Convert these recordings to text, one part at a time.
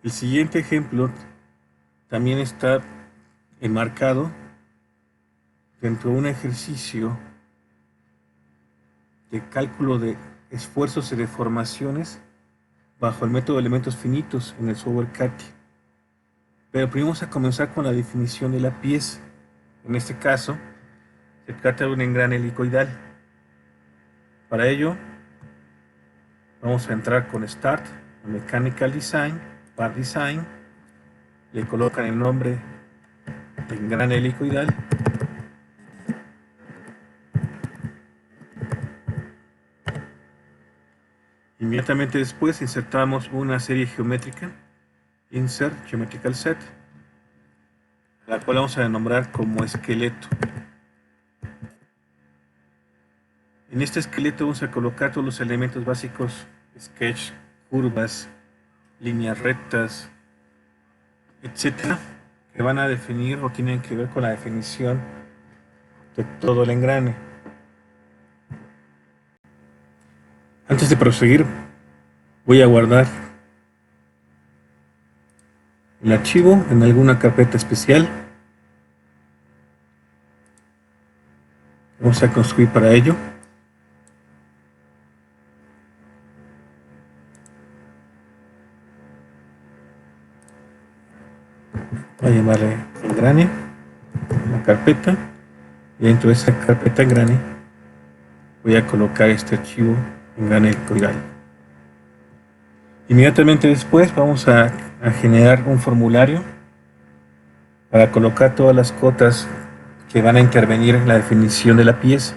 El siguiente ejemplo también está enmarcado dentro de un ejercicio de cálculo de esfuerzos y deformaciones bajo el método de elementos finitos en el software CATIA. Pero primero vamos a comenzar con la definición de la pieza. En este caso, se trata de un engrane helicoidal. Para ello, vamos a entrar con Start, Mechanical Design, Part Design, le colocan el nombre de engrane helicoidal. Inmediatamente después insertamos una serie geométrica, Insert Geometrical Set, la cual vamos a nombrar como esqueleto. En este esqueleto vamos a colocar todos los elementos básicos, sketch, curvas, líneas rectas, etcétera, que van a definir o tienen que ver con la definición de todo el engrane. Antes de proseguir, voy a guardar el archivo en alguna carpeta especial. Vamos a construir para ello. Voy a llamarle engrane, la carpeta, y dentro de esa carpeta engrane voy a colocar este archivo engrane helicoidal. Inmediatamente después vamos a generar un formulario para colocar todas las cotas que van a intervenir en la definición de la pieza.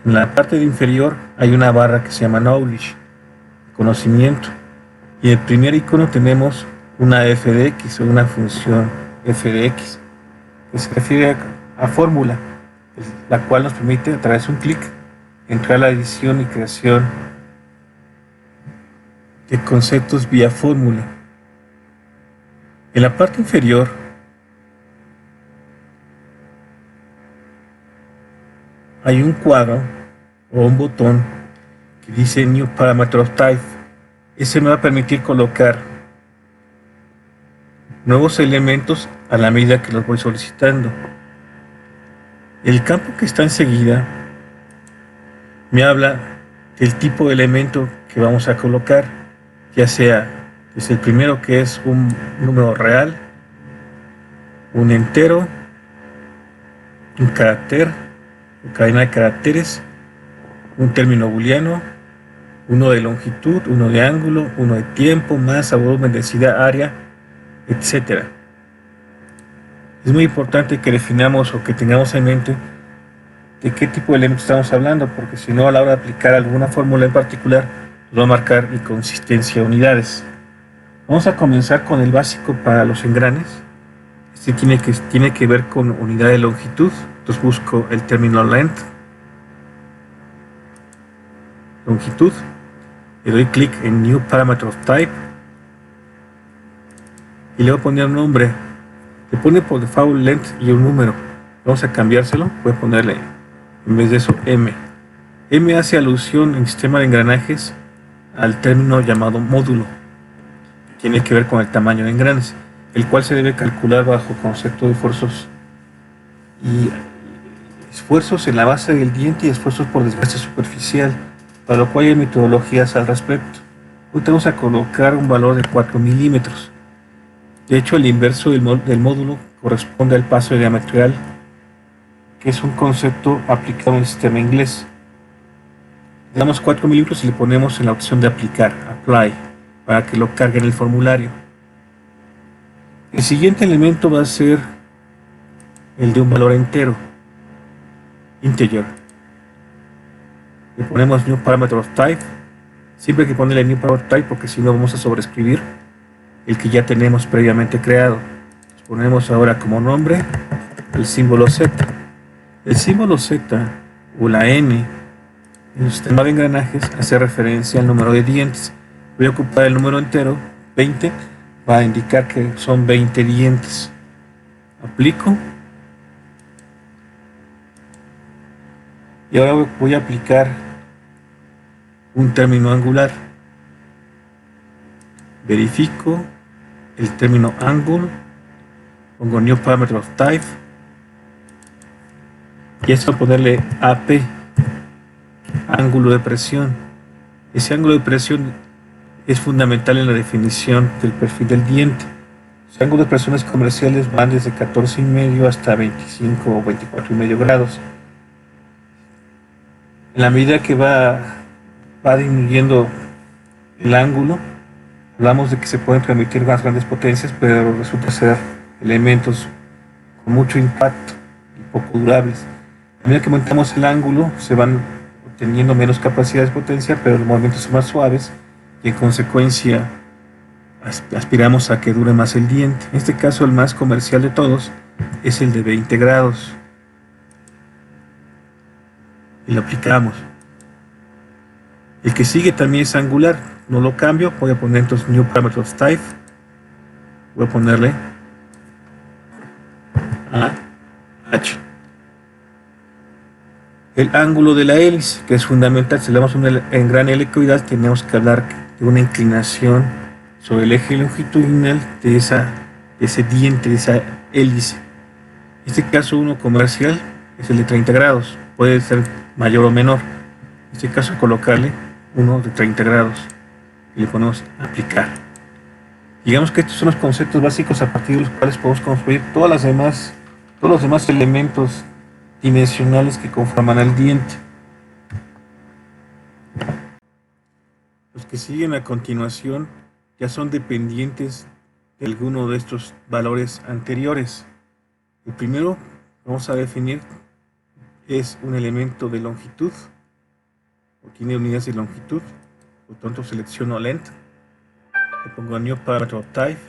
En la parte de inferior hay una barra que se llama Knowledge, conocimiento, y en el primer icono tenemos una f de x o una función f de x que se refiere a fórmula, la cual nos permite a través de un clic entrar a la edición y creación de conceptos vía fórmula. En la parte inferior hay un cuadro o un botón que dice New Parameter of Type. Ese me va a permitir colocar nuevos elementos a la medida que los voy solicitando. El campo que está enseguida me habla del tipo de elemento que vamos a colocar, ya sea desde el primero, que es un número real, un entero, un carácter, una cadena de caracteres, un término booleano, uno de longitud, uno de ángulo, uno de tiempo, masa, volumen, densidad, área, etcétera. Es muy importante que definamos o que tengamos en mente de qué tipo de elementos estamos hablando, porque si no, a la hora de aplicar alguna fórmula en particular, nos va a marcar inconsistencia de unidades. Vamos a comenzar con el básico para los engranes. Este tiene que ver con unidad de longitud. Entonces busco el término length, longitud, le doy clic en New Parameter of Type y le voy a poner un nombre. Le pone por default length y un número. Vamos a cambiárselo. Voy a ponerle en vez de eso M. M hace alusión en sistema de engranajes al término llamado módulo. Tiene que ver con el tamaño de engranes, el cual se debe calcular bajo concepto de esfuerzos y esfuerzos en la base del diente y esfuerzos por desgaste superficial, para lo cual hay metodologías al respecto. Hoy vamos a colocar un valor de 4 milímetros. De hecho, el inverso del módulo corresponde al paso diametral, que es un concepto aplicado en el sistema inglés. Le damos 4 milímetros y le ponemos en la opción de aplicar, apply, para que lo cargue en el formulario. El siguiente elemento va a ser el de un valor entero, integer. Le ponemos New Parameter of Type. Siempre hay que ponerle New Parameter of Type porque si no vamos a sobreescribir el que ya tenemos previamente creado. Ponemos ahora como nombre el símbolo Z. El símbolo Z o la N en el sistema de engranajes hace referencia al número de dientes. Voy a ocupar el número entero, 20, va a indicar que son 20 dientes. Aplico. Y ahora voy a aplicar un término angular. Verifico, el término angle, pongo new parameter of type, y esto ponerle AP, ángulo de presión. Ese ángulo de presión es fundamental en la definición del perfil del diente. Los ángulos de presiones comerciales van desde 14,5 hasta 25 o 24,5 grados. En la medida que va disminuyendo el ángulo, hablamos de que se pueden transmitir más grandes potencias, pero resulta ser elementos con mucho impacto y poco durables. A medida que aumentamos el ángulo, se van obteniendo menos capacidad de potencia, pero los movimientos son más suaves y en consecuencia aspiramos a que dure más el diente. En este caso, el más comercial de todos es el de 20 grados. Y lo aplicamos. El que sigue también es angular, no lo cambio, voy a poner entonces new parameter of type, voy a ponerle H. El ángulo de la hélice, que es fundamental, si le damos una gran helicoidal, tenemos que hablar de una inclinación sobre el eje longitudinal de ese diente, de esa hélice. En este caso, uno comercial es el de 30 grados, puede ser mayor o menor. En este caso, colocarle uno de 30 grados y le ponemos aplicar. Digamos que estos son los conceptos básicos a partir de los cuales podemos construir todos los demás elementos dimensionales que conforman al diente. Los que siguen a continuación ya son dependientes de alguno de estos valores anteriores. El primero vamos a definir es un elemento de longitud, o tiene unidades de longitud, por tanto selecciono length, le pongo new parameter of type,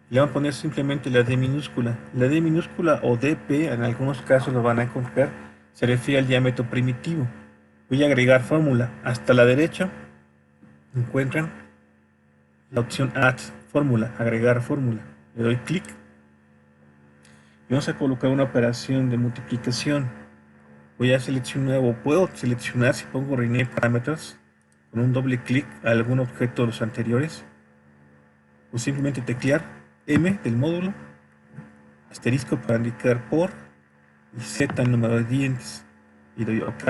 y le vamos a poner simplemente la D minúscula. La D minúscula o DP, en algunos casos lo van a encontrar, se refiere al diámetro primitivo. Voy a agregar fórmula. Hasta la derecha encuentran la opción add fórmula, agregar fórmula. Le doy clic y vamos a colocar una operación de multiplicación. Voy a seleccionar, o puedo seleccionar, si pongo rename parameters, con un doble clic a algún objeto de los anteriores, o simplemente teclear M del módulo, asterisco para indicar por, y Z el número de dientes, y doy OK.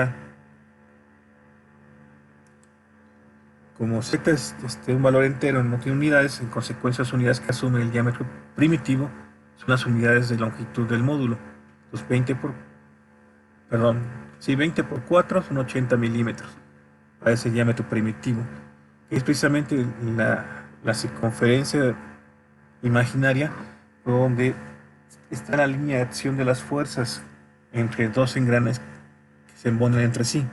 Como Z es un valor entero, no tiene unidades, en consecuencia las unidades que asume el diámetro primitivo son las unidades de longitud del módulo. Los 20 por 4 son 80 milímetros para ese diámetro primitivo, que es precisamente la circunferencia imaginaria donde está la línea de acción de las fuerzas entre dos engranes que se embonan entre sí.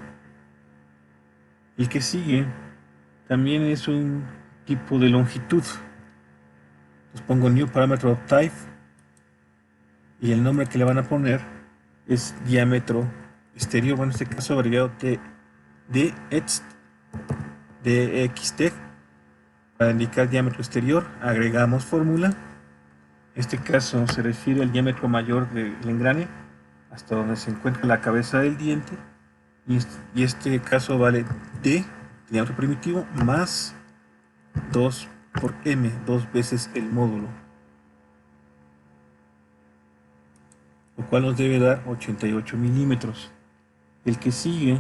El que sigue también es un tipo de longitud. Entonces pongo new parameter of type y el nombre que le van a poner es diámetro exterior, bueno, en este caso abreviado DXT para indicar diámetro exterior. Agregamos fórmula. En este caso se refiere al diámetro mayor del engrane hasta donde se encuentra la cabeza del diente, y este caso vale D, diámetro primitivo, más 2 por M, 2 veces el módulo, lo cual nos debe dar 88 milímetros. El que sigue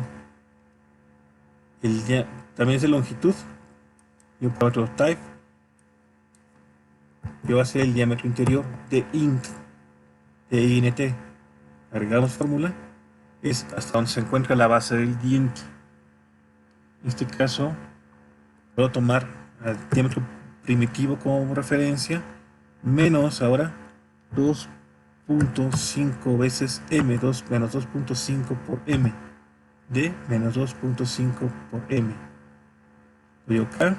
también es de longitud, y un parámetro of type, que va a ser el diámetro interior de INT. Agregamos fórmula, es hasta donde se encuentra la base del diente. En este caso puedo tomar el diámetro primitivo como referencia, menos ahora 2.5 veces M, menos 2.5 por M, D menos 2.5 por M. Doy OK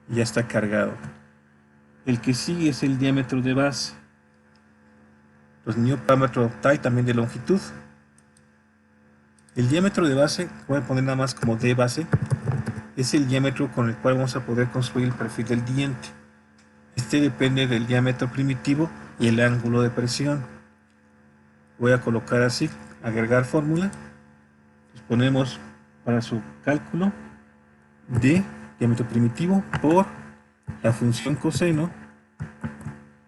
y ya está cargado. El que sigue es el diámetro de base. Los new parameter of type también de longitud. El diámetro de base, voy a poner nada más como D base, es el diámetro con el cual vamos a poder construir el perfil del diente. Este depende del diámetro primitivo y el ángulo de presión. Voy a colocar así, agregar fórmula. Pues ponemos para su cálculo D, diámetro primitivo, por La función coseno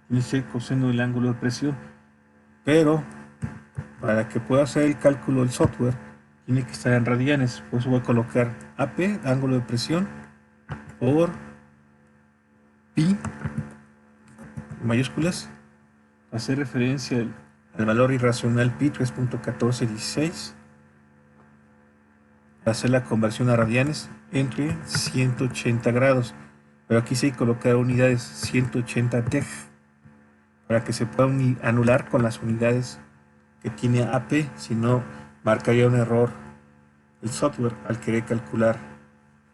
dice coseno del ángulo de presión, pero para que pueda hacer el cálculo del software tiene que estar en radianes. Por eso voy a colocar AP, ángulo de presión, por pi, mayúsculas, hacer referencia al valor irracional pi 3.1416, hacer la conversión a radianes entre 180 grados. Pero aquí sí hay que colocar unidades 180 tej para que se puedan anular con las unidades que tiene AP, si no marcaría un error el software al querer calcular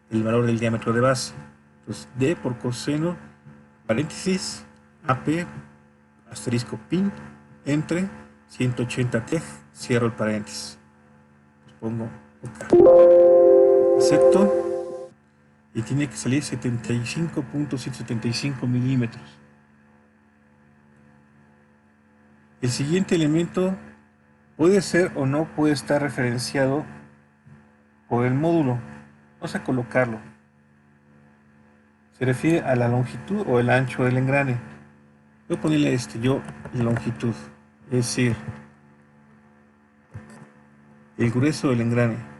el valor del diámetro de base. Entonces D por coseno, paréntesis, AP, asterisco pi, entre 180 tej, cierro el paréntesis. Les pongo OK. Acepto y tiene que salir 75.175 milímetros. El siguiente elemento puede ser o no puede estar referenciado por el módulo. Vamos a colocarlo. Se refiere a la longitud o el ancho del engrane. Voy a ponerle longitud, es decir, el grueso del engrane.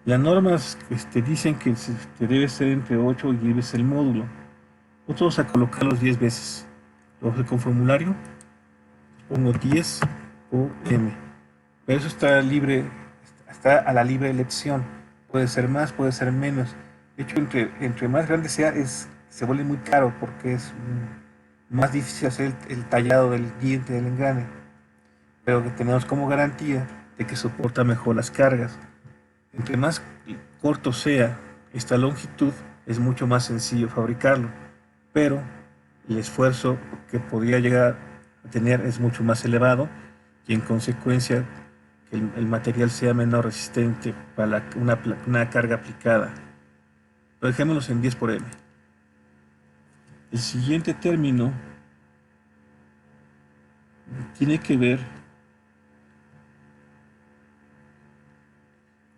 Las normas dicen que debe ser entre 8 y 10 veces el módulo. Nosotros vamos a colocarlos 10 veces. Lo hago con formulario. Pongo 10 por m. Pero eso está libre, está a la libre elección. Puede ser más, puede ser menos. De hecho, entre más grande sea, se vuelve muy caro porque es más difícil hacer el tallado del diente del engrane. Pero que tenemos como garantía de que soporta mejor las cargas. Entre más corto sea esta longitud, es mucho más sencillo fabricarlo. Pero el esfuerzo que podría llegar a tener es mucho más elevado y en consecuencia que el material sea menos resistente para una carga aplicada. Pero dejémoslos en 10 por m. El siguiente término tiene que ver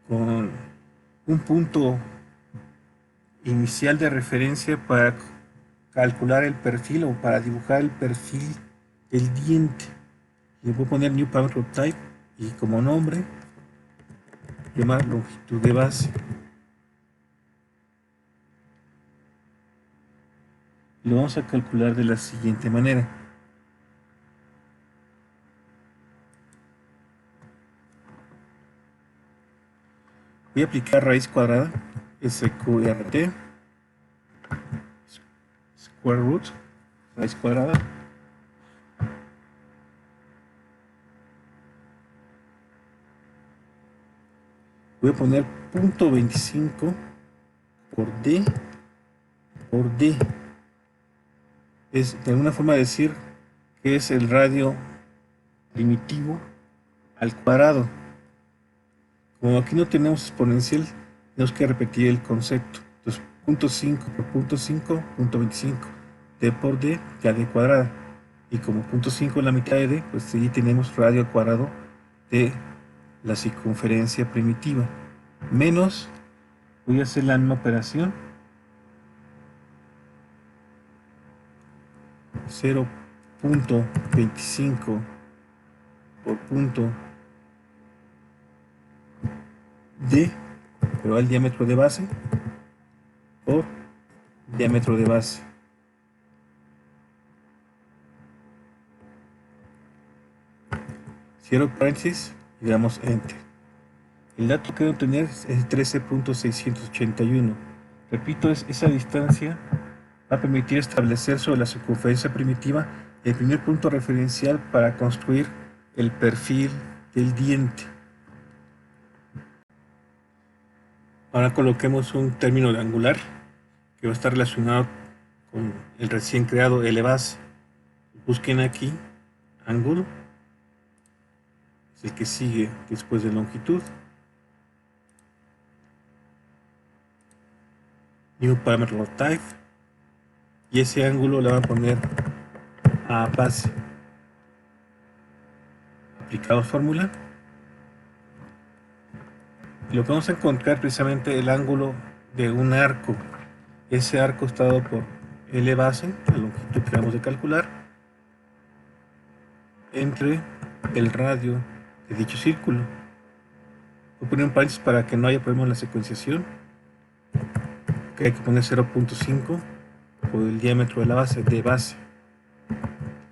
con un punto inicial de referencia para calcular el perfil o para dibujar el perfil del diente. Le voy a poner New Parameter Type y como nombre llamar longitud de base. Lo vamos a calcular de la siguiente manera. Voy a aplicar raíz cuadrada, SQRT, square root, raíz cuadrada. Voy a poner 0.25 por D por D. Es de alguna forma decir que es el radio primitivo al cuadrado. Como aquí no tenemos exponencial, tenemos que repetir el concepto. Entonces, 0.5 por 0.5, 0.25. D por D, ya D cuadrada. Y como 0.5 es la mitad de D, pues allí tenemos radio al cuadrado de la circunferencia primitiva. Menos, voy a hacer la misma operación. 0.25 por punto D, pero al diámetro de base, por diámetro de base. Cierro paréntesis y damos Enter. El dato que debo tener es 13.681. Repito, esa distancia va a permitir establecer sobre la circunferencia primitiva el primer punto referencial para construir el perfil del diente. Ahora coloquemos un término de angular que va a estar relacionado con el recién creado L base. Busquen aquí ángulo, es el que sigue después de longitud. New Parameter Type, y ese ángulo le va a poner a base. Aplicamos fórmula. Y lo que vamos a encontrar precisamente el ángulo de un arco. Ese arco está dado por L base, la longitud que acabamos de calcular, entre el radio de dicho círculo. Voy a poner un paréntesis para que no haya problema en la secuenciación, que hay que poner 0.5 por el diámetro de la base, de base.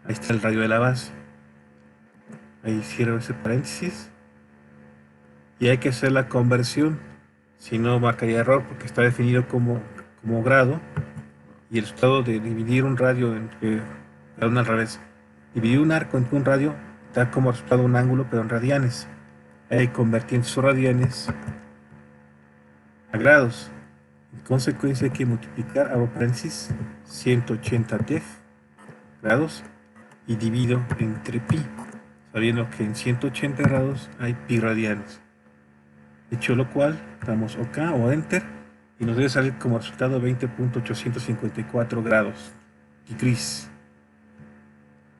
Ahí está el radio de la base. Ahí cierro ese paréntesis. Y hay que hacer la conversión, si no marcaría error porque está definido como grado, y el resultado de dividir un radio entre, perdón, al revés, dividir un arco entre un radio da como resultado un ángulo pero en radianes. Hay que convertir esos radianes a grados. En consecuencia hay que multiplicar, abro paréntesis, 180 def grados y divido entre pi, sabiendo que en 180 grados hay pi radianes. Hecho lo cual, damos OK o Enter y nos debe salir como resultado 20.854 grados degrees.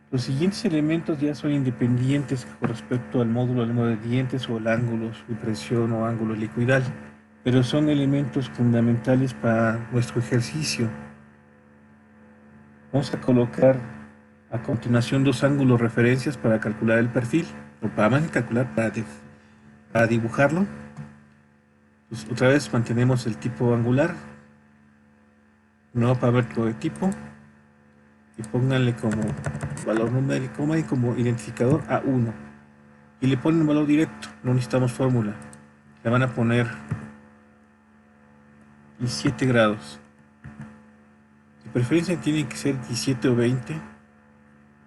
Los siguientes elementos ya son independientes con respecto al módulo del número de dientes o el ángulo, su impresión o ángulo liquidal, pero son elementos fundamentales para nuestro ejercicio. Vamos a colocar a continuación dos ángulos referencias para calcular el perfil, o para más que calcular, para dibujarlo. Pues otra vez mantenemos el tipo angular, nuevo parámetro de tipo, y pónganle como valor numérico, como identificador A1, y le ponen un valor directo, no necesitamos fórmula, le van a poner 17 grados. De preferencia tiene que ser 17 o 20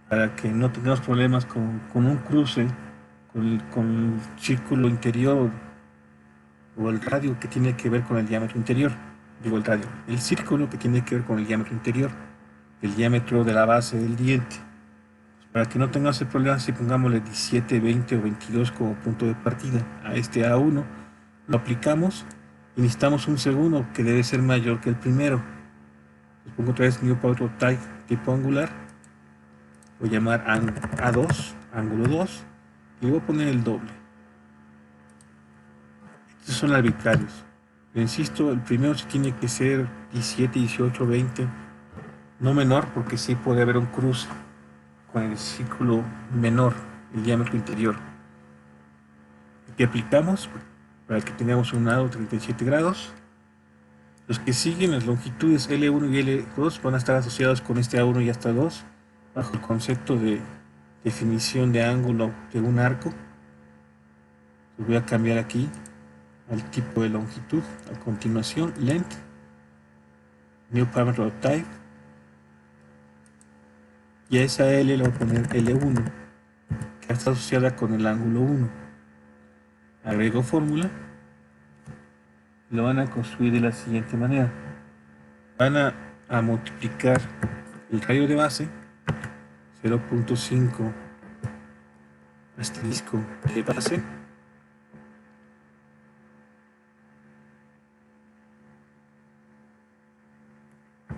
para que no tengamos problemas con un cruce con el círculo interior o el radio que tiene que ver con el diámetro interior. Digo el círculo que tiene que ver con el diámetro interior, el diámetro de la base del diente. Pues para que no tengamos ese problema, si pongámosle 17, 20 o 22 como punto de partida a este A1, lo aplicamos y necesitamos un segundo que debe ser mayor que el primero. Les pongo otra vez New Power Type tipo angular, voy a llamar A2, ángulo 2, y voy a poner el doble. Estos son arbitrarios. Pero insisto, el primero sí tiene que ser 17, 18, 20, no menor, porque sí puede haber un cruce con el círculo menor, el diámetro interior. Aquí aplicamos para que tengamos un lado 37 grados. Los que siguen, las longitudes L1 y L2 van a estar asociados con este A1 y hasta 2 bajo el concepto de definición de ángulo de un arco. Les voy a cambiar aquí al tipo de longitud. A continuación, length, new parameter type, y a esa L le voy a poner L1, que está asociada con el ángulo 1. Agrego fórmula. Lo van a construir de la siguiente manera: van a multiplicar el radio de base 0.5 asterisco de base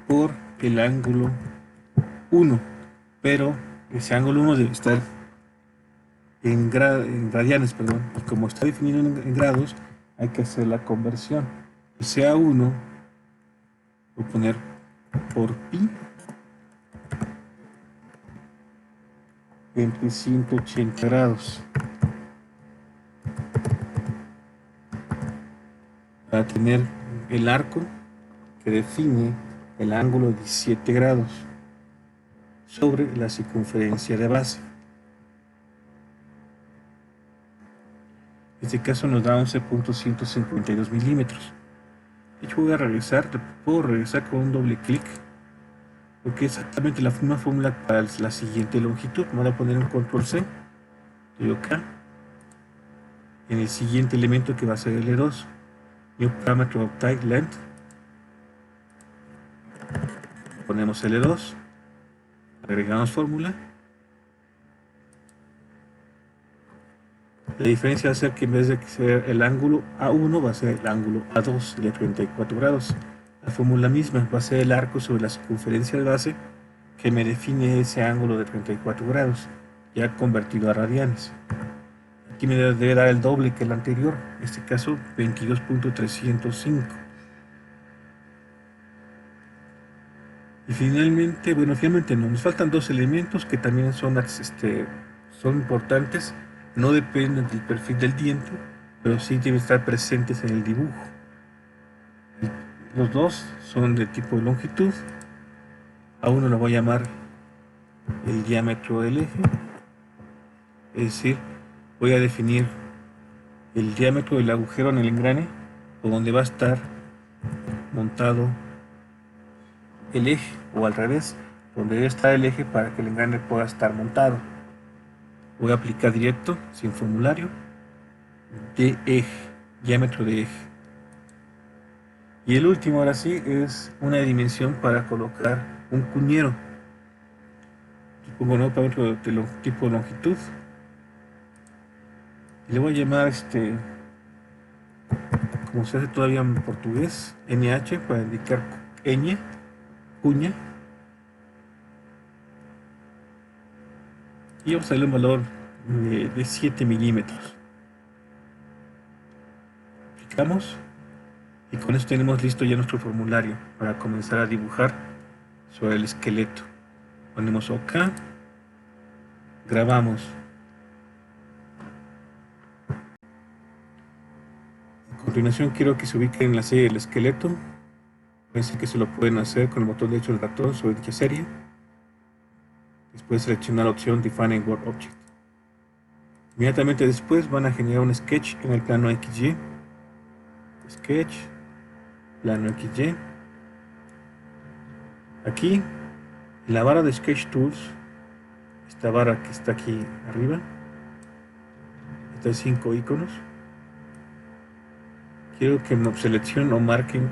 por el ángulo 1, pero ese ángulo 1 debe estar en radianes, perdón, y como está definido en grados, hay que hacer la conversión. Ese A1 voy a poner por pi entre 180 grados para tener el arco que define el ángulo de 17 grados sobre la circunferencia de base. En este caso nos da 11.152 milímetros. De hecho, voy a regresar, puedo regresar con un doble clic, porque es exactamente la misma fórmula para la siguiente longitud. Voy a poner un control C, doy OK, en el siguiente elemento que va a ser el L2, new parameter of type length, ponemos L2, agregamos fórmula. La diferencia va a ser que en vez de ser el ángulo A1 va a ser el ángulo A2 de 34 grados. La fórmula misma va a ser el arco sobre la circunferencia de base que me define ese ángulo de 34 grados, ya convertido a radianes. Aquí me debe dar el doble que el anterior, en este caso 22.305. Y finalmente, bueno, finalmente no, nos faltan dos elementos que también son importantes, no dependen del perfil del diente, pero sí deben estar presentes en el dibujo. Los dos son de tipo de longitud. A uno lo voy a llamar el diámetro del eje, es decir, voy a definir el diámetro del agujero en el engrane o donde va a estar montado el eje, o al revés, donde debe estar el eje para que el engrane pueda estar montado. Voy a aplicar directo, sin formulario, de eje, diámetro de eje. Y el último, ahora sí, es una dimensión para colocar un cuñero. Yo pongo un parámetro de tipo de longitud y le voy a llamar como se hace todavía en portugués, NH, para indicar ñ, cuña, y vamos a darle un valor de 7 milímetros. Aplicamos y con esto tenemos listo ya nuestro formulario para comenzar a dibujar sobre el esqueleto. Ponemos OK, grabamos. A continuación quiero que se ubique en la serie del esqueleto. Parece que se lo pueden hacer con el botón derecho del ratón sobre dicha serie. Después seleccionar la opción Define in Word Object. Inmediatamente después van a generar un sketch en el plano XY. Sketch, plano XY. Aquí, en la barra de Sketch Tools, esta barra que está aquí arriba, estas 5 iconos, quiero que me seleccionen o marquen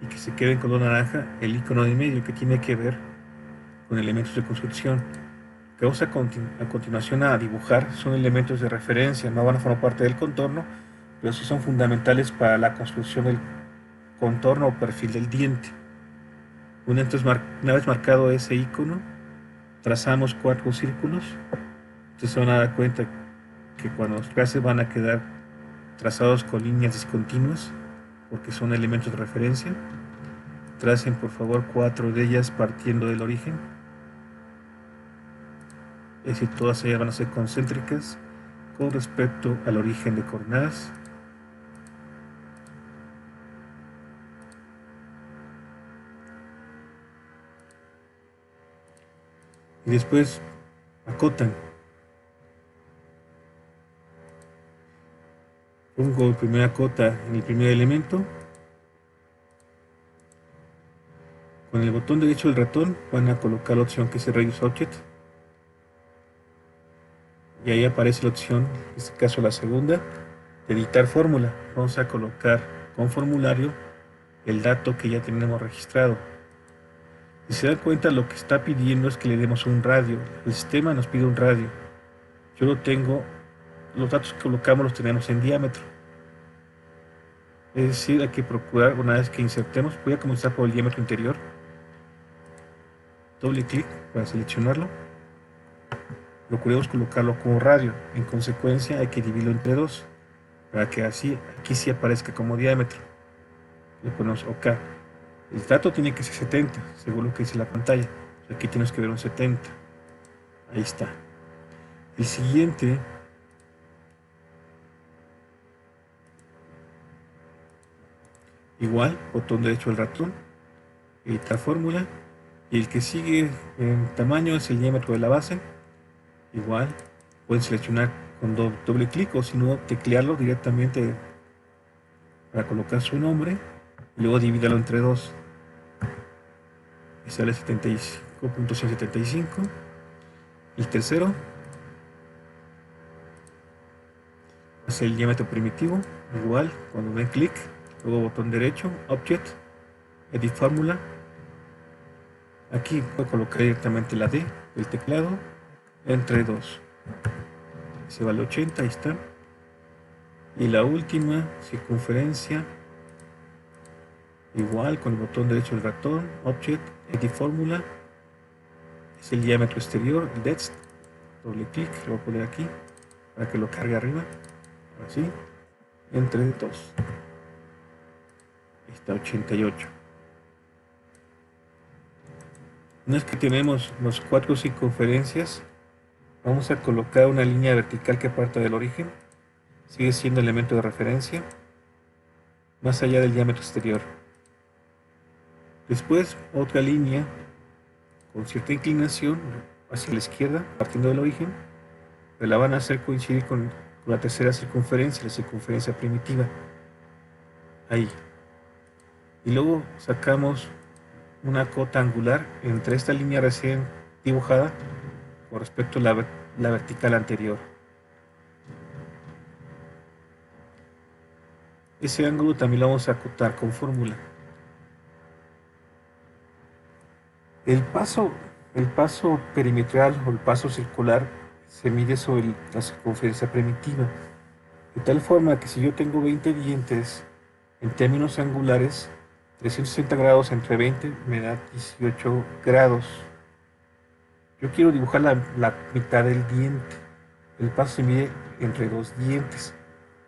y que se quede en color naranja el icono de medio que tiene que ver con elementos de construcción. Lo que vamos a continuación a dibujar son elementos de referencia, no van a formar parte del contorno, pero sí son fundamentales para la construcción del contorno o perfil del diente. Una vez marcado ese icono, trazamos 4 círculos. Ustedes se van a dar cuenta que cuando los traces van a quedar trazados con líneas discontinuas porque son elementos de referencia. Tracen por favor 4 de ellas partiendo del origen, es decir, todas ellas van a ser concéntricas con respecto al origen de coordenadas. Y después acotan. Pongo primera cota en el primer elemento. Con el botón derecho del ratón van a colocar la opción que es Reuse Object. Y ahí aparece la opción, en este caso la segunda, de editar fórmula. Vamos a colocar con formulario el dato que ya tenemos registrado. Si se dan cuenta, lo que está pidiendo es que le demos un radio. El sistema nos pide un radio. Yo lo tengo, los datos que colocamos los tenemos en diámetro. Es decir, hay que procurar, una vez que insertemos, voy a comenzar por el diámetro interior. Doble clic para seleccionarlo. Procuremos colocarlo como radio. En consecuencia, hay que dividirlo entre 2 para que así, aquí sí aparezca como diámetro. Le ponemos OK. El dato tiene que ser 70, según lo que dice la pantalla. Aquí tenemos que ver un 70. Ahí está. El siguiente igual, botón derecho del ratón, editar fórmula, y el que sigue en tamaño es el diámetro de la base. Igual, pueden seleccionar con doble clic o si no, teclearlo directamente para colocar su nombre y luego divídalo entre 2 y sale 75.175. El tercero es el diámetro primitivo. Igual, cuando den clic, luego botón derecho, Object, Edit Fórmula. Aquí puedo colocar directamente la D del teclado entre 2. Se vale 80, ahí está. Y la última, circunferencia, igual con el botón derecho del ratón, Object, Edit Fórmula, es el diámetro exterior, el depth, doble clic, lo voy a poner aquí para que lo cargue arriba, así, entre 2. Está 88. Una vez que tenemos los 4 circunferencias, vamos a colocar una línea vertical que parta del origen, sigue siendo elemento de referencia, más allá del diámetro exterior. Después otra línea con cierta inclinación hacia la izquierda, partiendo del origen, pero la van a hacer coincidir con la tercera circunferencia, la circunferencia primitiva. Ahí. Y luego sacamos una cota angular entre esta línea recién dibujada con respecto a la vertical anterior. Ese ángulo también lo vamos a acotar con fórmula. El paso perimetral o el paso circular se mide sobre la circunferencia primitiva, de tal forma que si yo tengo 20 dientes, en términos angulares, 360 grados entre 20 me da 18 grados. Yo quiero dibujar la mitad del diente. El paso se mide entre 2 dientes.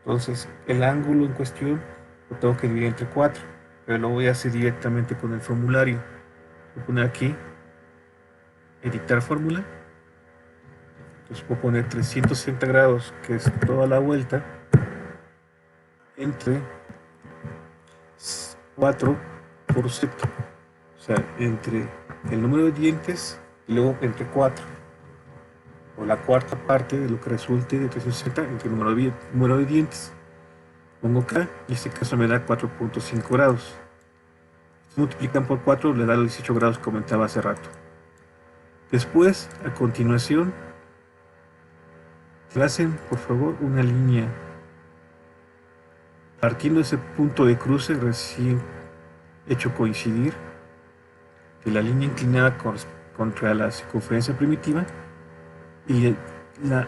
Entonces, el ángulo en cuestión lo tengo que dividir entre 4, pero lo voy a hacer directamente con el formulario. Voy a poner aquí, editar fórmula. Entonces puedo poner 360 grados, que es toda la vuelta, entre 4 por septo. O sea, entre el número de dientes y luego entre 4. O la cuarta parte de lo que resulte de 360 entre el número de dientes. Pongo acá y este caso me da 4.5 grados. Si multiplican por 4 le da los 18 grados que comentaba hace rato. Después, a continuación, tracen por favor una línea partiendo de ese punto de cruce recién hecho coincidir de la línea inclinada contra la circunferencia primitiva y la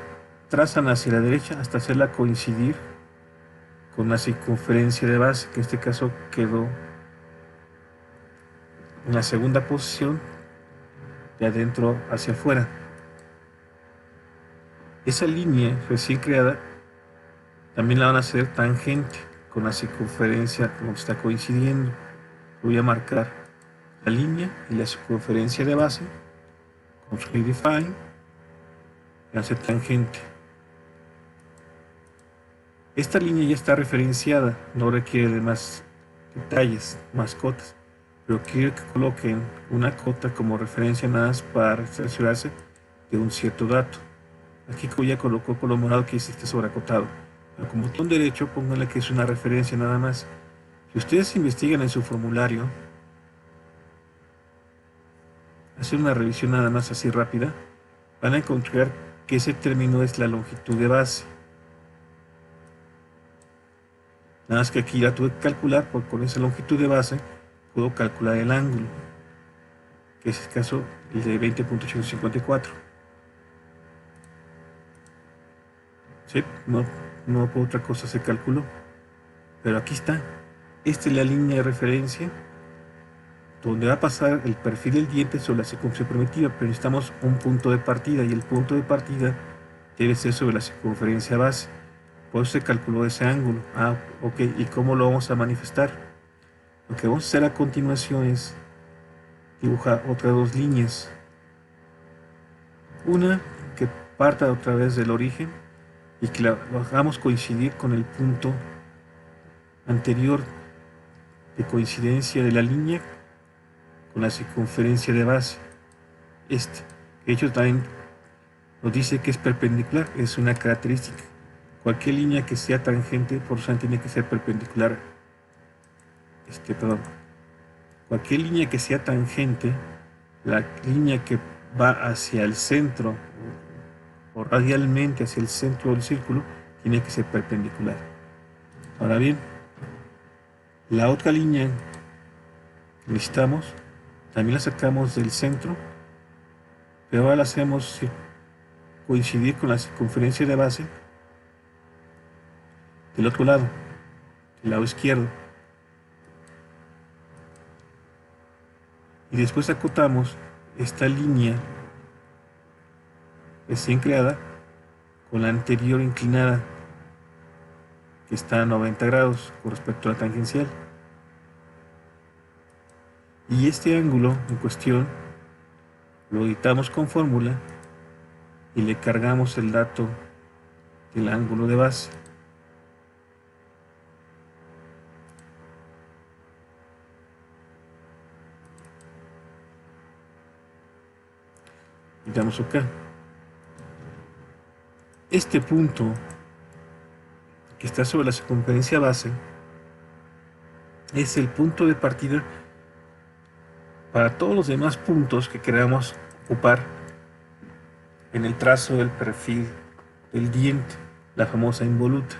trazan hacia la derecha hasta hacerla coincidir con la circunferencia de base, que en este caso quedó en la segunda posición de adentro hacia afuera. Esa línea recién creada también la van a hacer tangente con la circunferencia como está coincidiendo. Voy a marcar la línea y la circunferencia de base con Redefine y hacer tangente. Esta línea ya está referenciada, no requiere de más detalles, más cotas, pero quiero que coloquen una cota como referencia nada más para cerciorarse de un cierto dato. Aquí ya colocó color morado que esté sobreacotado, pero como botón derecho pónganle que es una referencia nada más. Si ustedes investigan en su formulario, hacer una revisión nada más así rápida, van a encontrar que ese término es la longitud de base. Nada más que aquí la tuve que calcular, porque con esa longitud de base puedo calcular el ángulo, que es el caso el de 20.854. ¿Sí? No por otra cosa se calculó, pero aquí está. Esta es la línea de referencia donde va a pasar el perfil del diente sobre la circunferencia primitiva, pero necesitamos un punto de partida y el punto de partida debe ser sobre la circunferencia base. Por eso se calculó ese ángulo. Ok, ¿y cómo lo vamos a manifestar? Lo que vamos a hacer a continuación es dibujar otras dos líneas. Una que parta otra vez del origen y que lo hagamos coincidir con el punto anterior de coincidencia de la línea con la circunferencia de base. De hecho también nos dice que es perpendicular, es una característica. Cualquier línea que sea tangente, por tanto, tiene que ser perpendicular. Cualquier línea que sea tangente, la línea que va hacia el centro o radialmente hacia el centro del círculo, tiene que ser perpendicular. Ahora bien, la otra línea que necesitamos, también la sacamos del centro, pero ahora la hacemos coincidir con la circunferencia de base del otro lado, del lado izquierdo. Y después acotamos esta línea recién creada con la anterior inclinada, que está a 90 grados con respecto a la tangencial. Y este ángulo en cuestión lo editamos con fórmula y le cargamos el dato del ángulo de base. Y damos OK. Este punto que está sobre la circunferencia base es el punto de partida para todos los demás puntos que queramos ocupar en el trazo del perfil del diente, la famosa involuta.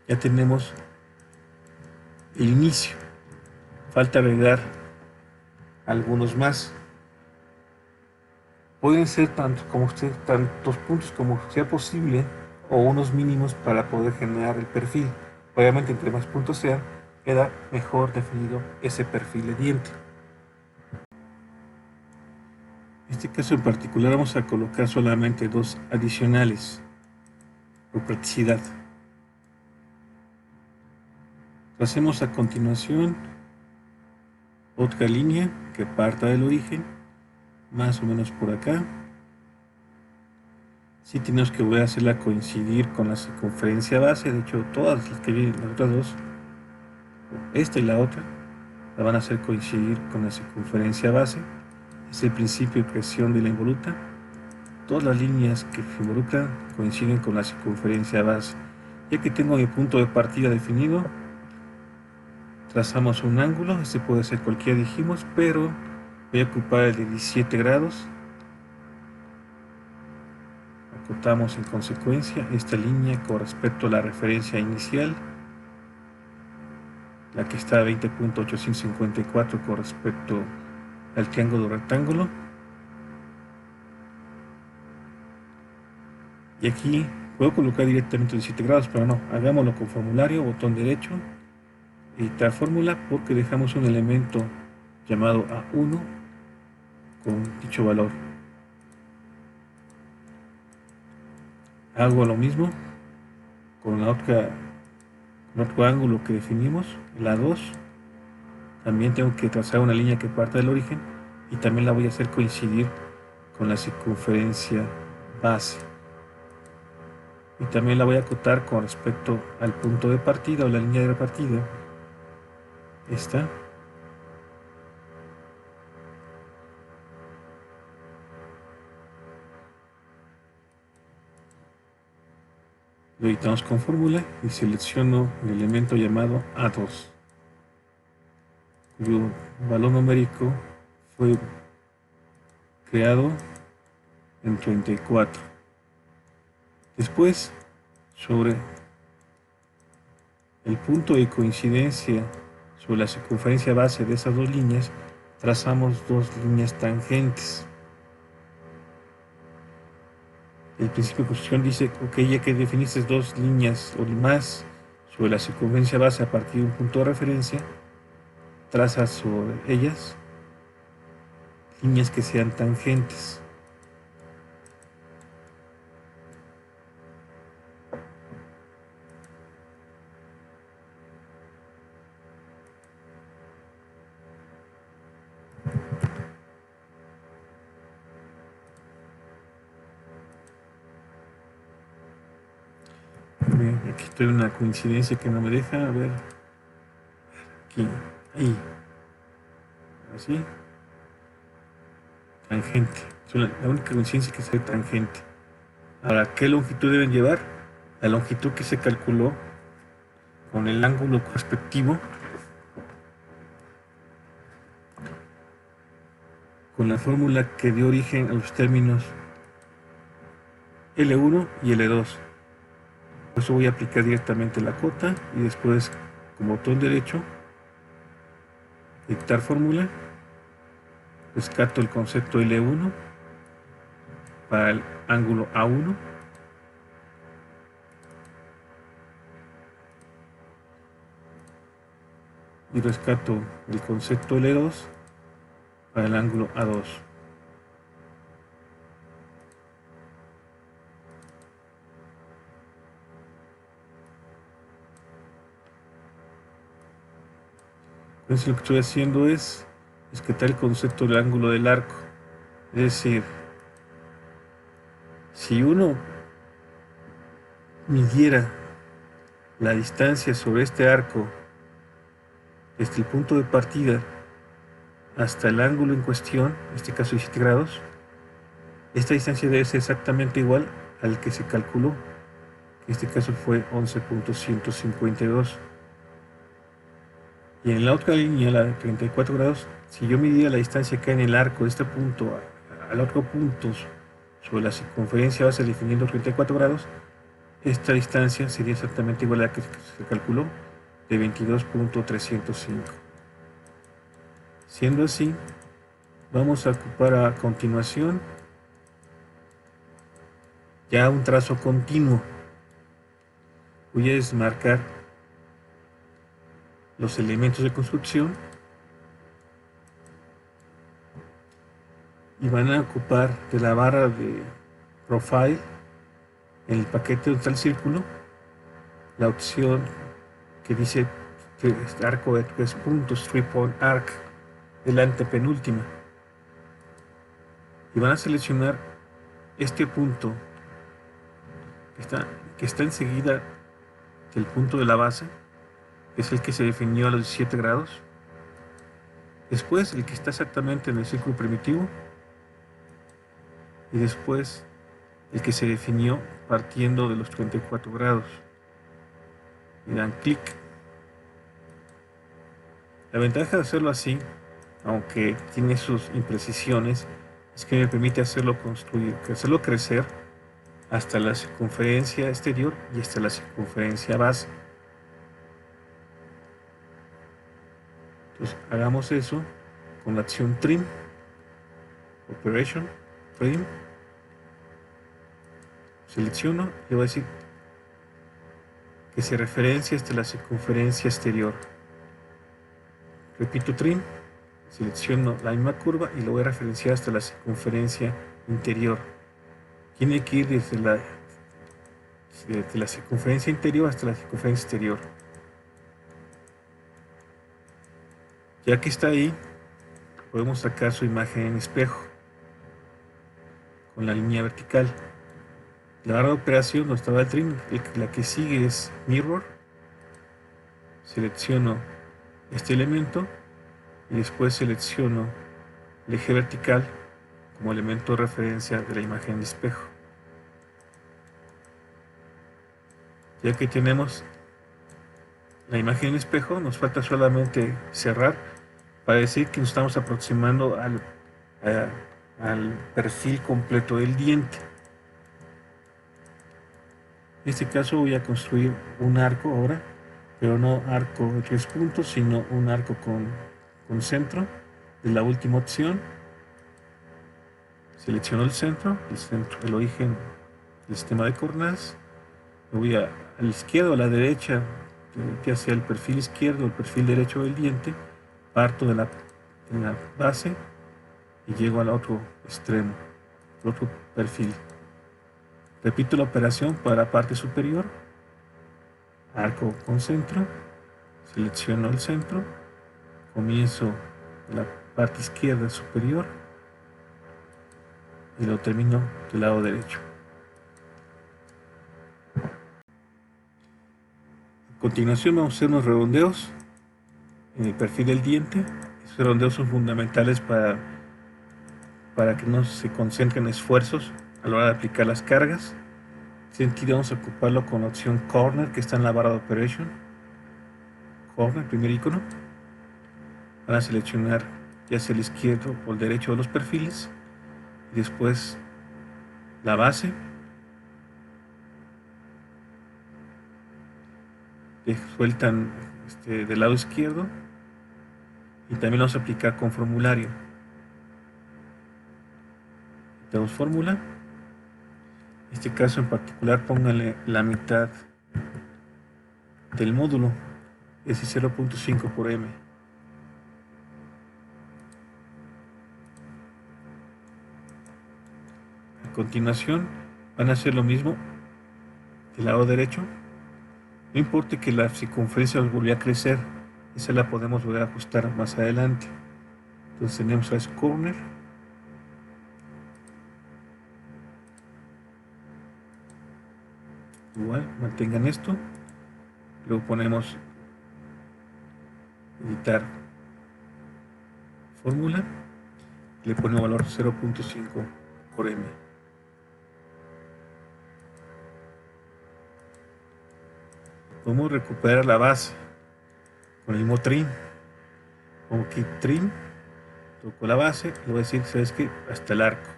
Ya tenemos el inicio, falta agregar algunos más. Pueden ser tantos puntos como sea posible o unos mínimos para poder generar el perfil. Obviamente entre más puntos sean, queda mejor definido ese perfil de diente. En este caso en particular vamos a colocar solamente dos adicionales por practicidad. Hacemos a continuación otra línea que parta del origen, más o menos por acá. Si tenemos que voy a hacerla coincidir con la circunferencia base. De hecho, todas las que vienen, las otras dos, esta y la otra, la van a hacer coincidir con la circunferencia base. Es el principio de creación de la involuta. Todas las líneas que se involucran coinciden con la circunferencia base. Ya que tengo mi punto de partida definido, trazamos un ángulo. Este puede ser cualquiera, dijimos, pero voy a ocupar el de 17 grados. Acotamos en consecuencia esta línea con respecto a la referencia inicial, la que está a 20.854 con respecto al triángulo rectángulo. Y aquí puedo colocar directamente 17 grados, pero no, hagámoslo con formulario, botón derecho, editar fórmula, porque dejamos un elemento llamado A1 con dicho valor. Hago lo mismo con otro ángulo que definimos, la 2. También tengo que trazar una línea que parta del origen y también la voy a hacer coincidir con la circunferencia base. Y también la voy a acotar con respecto al punto de partida o la línea de partida. Esta. Lo editamos con fórmula y selecciono el elemento llamado A2, cuyo valor numérico fue creado en 34. Después, sobre el punto de coincidencia sobre la circunferencia base de esas dos líneas, trazamos dos líneas tangentes. El principio de construcción dice, ok, ya que definiste dos líneas o más sobre la circunferencia base a partir de un punto de referencia, traza sobre ellas líneas que sean tangentes. Aquí estoy en una coincidencia que no me deja. A ver, aquí, ahí, así, tangente. Es la única coincidencia que se ve tangente. Ahora, ¿qué longitud deben llevar? La longitud que se calculó con el ángulo respectivo, con la fórmula que dio origen a los términos L1 y L2. Por eso voy a aplicar directamente la cota y después, con botón derecho, dictar fórmula, rescato el concepto L1 para el ángulo A1, y rescato el concepto L2 para el ángulo A2. Entonces lo que estoy haciendo es rescatar el concepto del ángulo del arco. Es decir, si uno midiera la distancia sobre este arco desde el punto de partida hasta el ángulo en cuestión, en este caso 17 grados, esta distancia debe ser exactamente igual al que se calculó, que en este caso fue 11.152. Y en la otra línea, la de 34 grados, si yo midiera la distancia que hay en el arco de este punto al otro punto sobre la circunferencia base definiendo 34 grados, esta distancia sería exactamente igual a la que se calculó, de 22.305. Siendo así, vamos a ocupar a continuación ya un trazo continuo. Voy a desmarcar los elementos de construcción y van a ocupar de la barra de profile en el paquete donde está el círculo la opción que dice arco de 3 puntos, 3-point arc, de la antepenúltima, y van a seleccionar este punto que está enseguida del punto de la base, que es el que se definió a los 17 grados. Después el que está exactamente en el círculo primitivo, y después el que se definió partiendo de los 34 grados, y dan clic. La ventaja de hacerlo así, aunque tiene sus imprecisiones, es que me permite hacerlo crecer hasta la circunferencia exterior y hasta la circunferencia base. Entonces hagamos eso con la acción trim, operation, trim, selecciono y voy a decir que se referencia hasta la circunferencia exterior. Repito trim, selecciono la misma curva y lo voy a referenciar hasta la circunferencia interior. Tiene que ir desde la circunferencia interior hasta la circunferencia exterior. Ya que está ahí, podemos sacar su imagen en espejo con la línea vertical. La barra de operación donde estaba el trim, la que sigue es mirror. Selecciono este elemento y después selecciono el eje vertical como elemento de referencia de la imagen de espejo. Ya que tenemos la imagen de espejo, nos falta solamente cerrar para decir que nos estamos aproximando al perfil completo del diente. En este caso voy a construir un arco ahora, pero no arco de 3 puntos, sino un arco con centro, de la última opción. Selecciono el centro, el origen del sistema de coordenadas. Me voy a la izquierda o a la derecha, ya sea el perfil izquierdo o el perfil derecho del diente. Parto de la base y llego al otro extremo, al otro perfil. Repito la operación para la parte superior. Arco con centro, selecciono el centro, comienzo la parte izquierda superior y lo termino del lado derecho. A continuación vamos a hacer unos redondeos en el perfil del diente. Esos redondeos son fundamentales para que no se concentren esfuerzos a la hora de aplicar las cargas. En este sentido vamos a ocuparlo con la opción corner que está en la barra de operation. Corner, primer icono. Van a seleccionar ya sea el izquierdo o el derecho de los perfiles y después la base. Sueltan del lado izquierdo y también vamos a aplicar con formulario. Tenemos fórmula. En este caso en particular pónganle la mitad del módulo, es 0.5 por m. A continuación van a hacer lo mismo del lado derecho. No importa que la circunferencia nos volvió a crecer, esa la podemos volver a ajustar más adelante. Entonces tenemos a corner, igual, mantengan esto. Luego ponemos editar fórmula, le ponemos valor 0.5 por m. Podemos recuperar la base con el mismo trim. Como aquí trim, toco la base, le voy a decir, ¿sabes qué? Hasta el arco.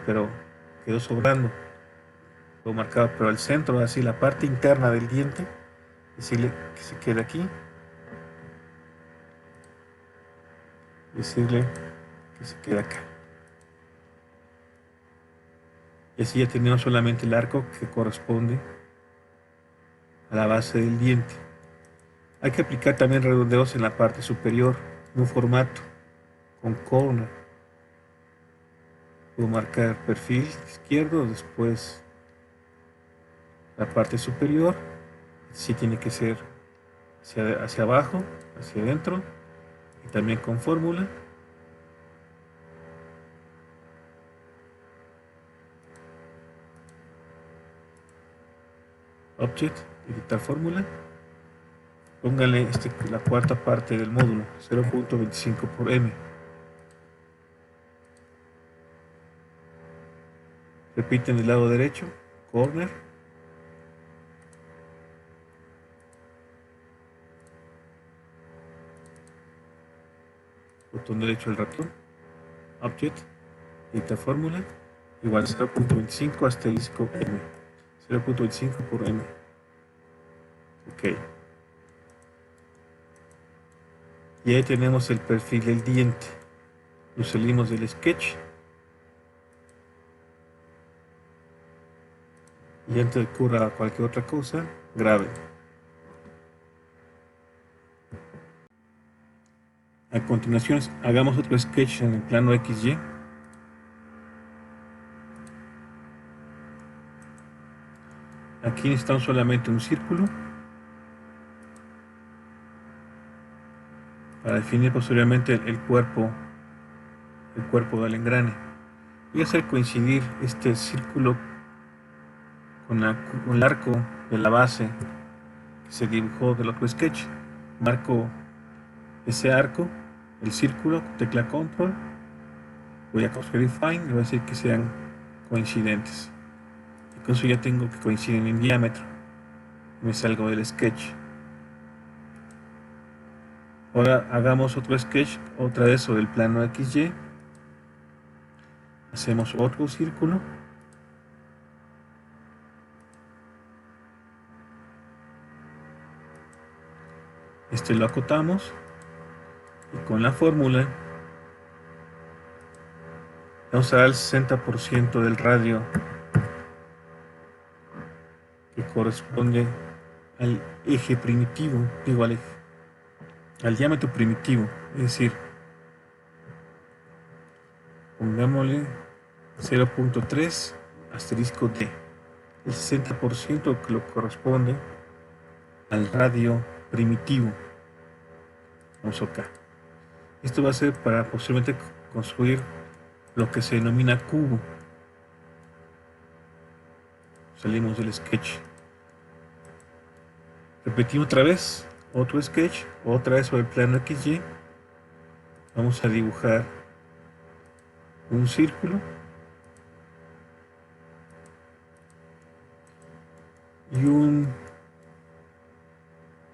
Pero quedó sobrando. Lo marcaba, pero al centro, así la parte interna del diente, decirle que se quede aquí. Decirle que se quede acá. Y así ya tenemos solamente el arco que corresponde a la base del diente. Hay que aplicar también redondeos en la parte superior, en un formato con corner. Puedo marcar perfil izquierdo, después la parte superior. Sí tiene que ser hacia abajo, hacia adentro, y también con fórmula. Object, editar fórmula. Póngale la cuarta parte del módulo, 0.25 por m. Repite en el lado derecho, corner. Botón derecho del ratón, Object, editar fórmula, igual 0.25 asterisco m. 0.25 por m. Ok. Y ahí tenemos el perfil del diente. Lo salimos del sketch. Y antes de que ocurra cualquier otra cosa, grabe. A continuación, hagamos otro sketch en el plano XY. Aquí necesitamos solamente un círculo para definir posteriormente el cuerpo del engrane. Voy a hacer coincidir este círculo con el arco de la base que se dibujó del otro sketch. Marco ese arco, el círculo, tecla control, voy a construir find y voy a decir que sean coincidentes. Y con eso ya tengo que coinciden en diámetro. Me salgo del sketch. Ahora hagamos otro sketch, otra vez sobre el plano XY. Hacemos otro círculo. Este lo acotamos. Y con la fórmula vamos a dar el 60% del radio que corresponde al eje primitivo, digo al diámetro primitivo, es decir, pongámosle 0.3 asterisco D, el 60% que lo corresponde al radio primitivo. Vamos acá. Esto va a ser para posiblemente construir lo que se denomina cubo. Salimos del sketch. Repetimos otra vez, otro sketch, otra vez sobre el plano XY. Vamos a dibujar un círculo y un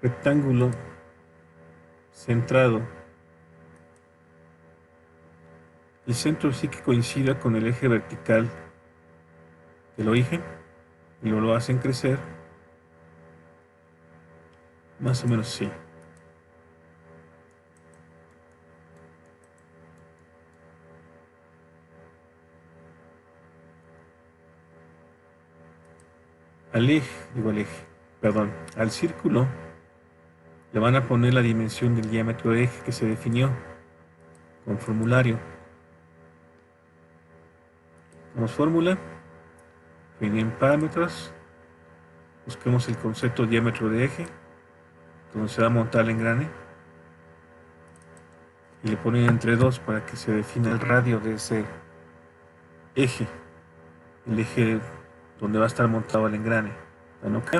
rectángulo centrado. El centro sí que coincida con el eje vertical del origen y lo hacen crecer más o menos así. Al círculo le van a poner la dimensión del diámetro de eje que se definió con formulario. Damos fórmula, definir parámetros, busquemos el concepto de diámetro de eje, donde se va a montar el engrane, y le ponen entre 2 para que se defina el radio de ese eje, el eje donde va a estar montado el engrane. Dan OK.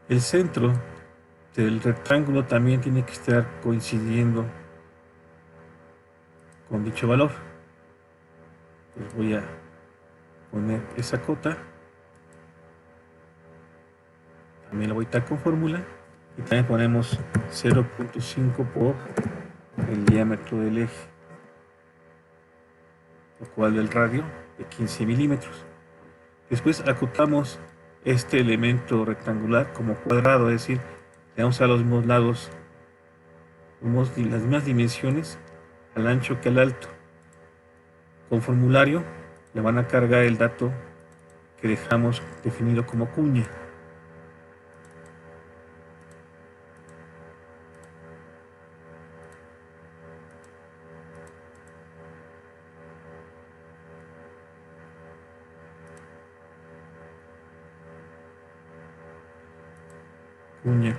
El centro del rectángulo también tiene que estar coincidiendo con dicho valor. Pues voy a poner esa cota, también lo voy a estar con fórmula, y también ponemos 0.5 por el diámetro del eje, lo cual del radio de 15 milímetros. Después acotamos este elemento rectangular como cuadrado, es decir, le damos a los mismos lados las mismas dimensiones al ancho que al alto. Con formulario le van a cargar el dato que dejamos definido como cuña.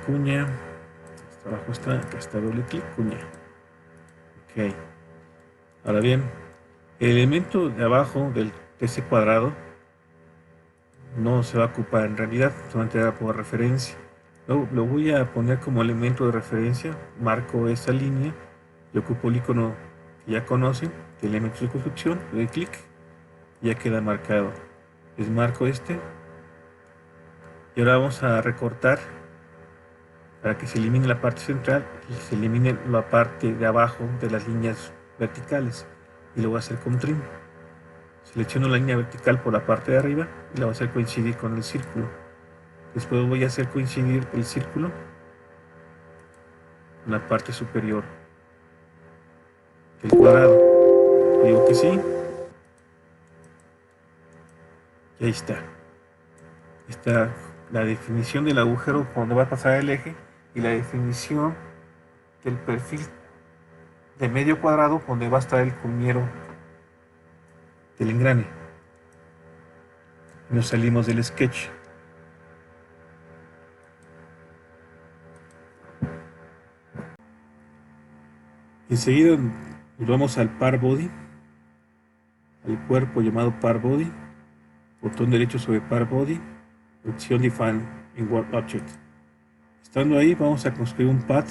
Cuña, hasta abajo está, acá está doble clic, cuña. Ok. Ahora bien, el elemento de abajo de ese cuadrado no se va a ocupar en realidad, solamente va por referencia. Lo voy a poner como elemento de referencia, marco esa línea y ocupo el icono que ya conocen, de elementos de construcción, le doy clic, ya queda marcado. Les marco este y ahora vamos a recortar para que se elimine la parte central y se elimine la parte de abajo de las líneas verticales, y lo voy a hacer con trim. Selecciono la línea vertical por la parte de arriba y la voy a hacer coincidir con el círculo. Después voy a hacer coincidir el círculo con la parte superior del cuadrado. Digo que sí, y ahí está. Está la definición del agujero por donde va a pasar el eje y la definición del perfil de medio cuadrado donde va a estar el cuñero del engrane. Nos salimos del sketch. Enseguida nos vamos al par body, al cuerpo llamado par body, botón derecho sobre par body, opción define in work object. Estando ahí vamos a construir un path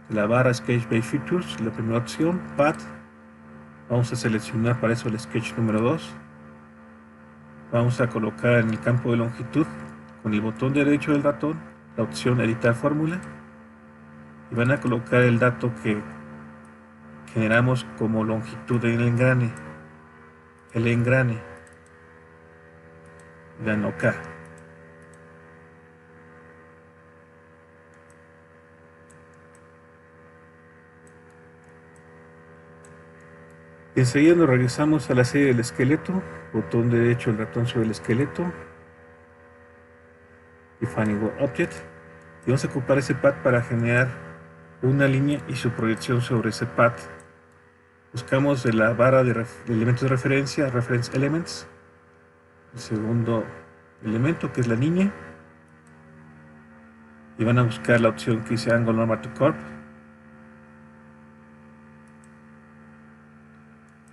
de la barra sketch base features, la primera opción, path. Vamos a seleccionar para eso el sketch número 2. Vamos a colocar en el campo de longitud con el botón derecho del ratón la opción editar fórmula y van a colocar el dato que generamos como longitud del engrane, dan OK. Enseguida nos regresamos a la serie del esqueleto, botón derecho del ratón sobre el esqueleto, Defining Work Object, y vamos a ocupar ese path para generar una línea y su proyección sobre ese path. Buscamos en la barra de elementos de referencia, Reference Elements, el segundo elemento que es la línea, y van a buscar la opción que dice Angle Normal to Curve.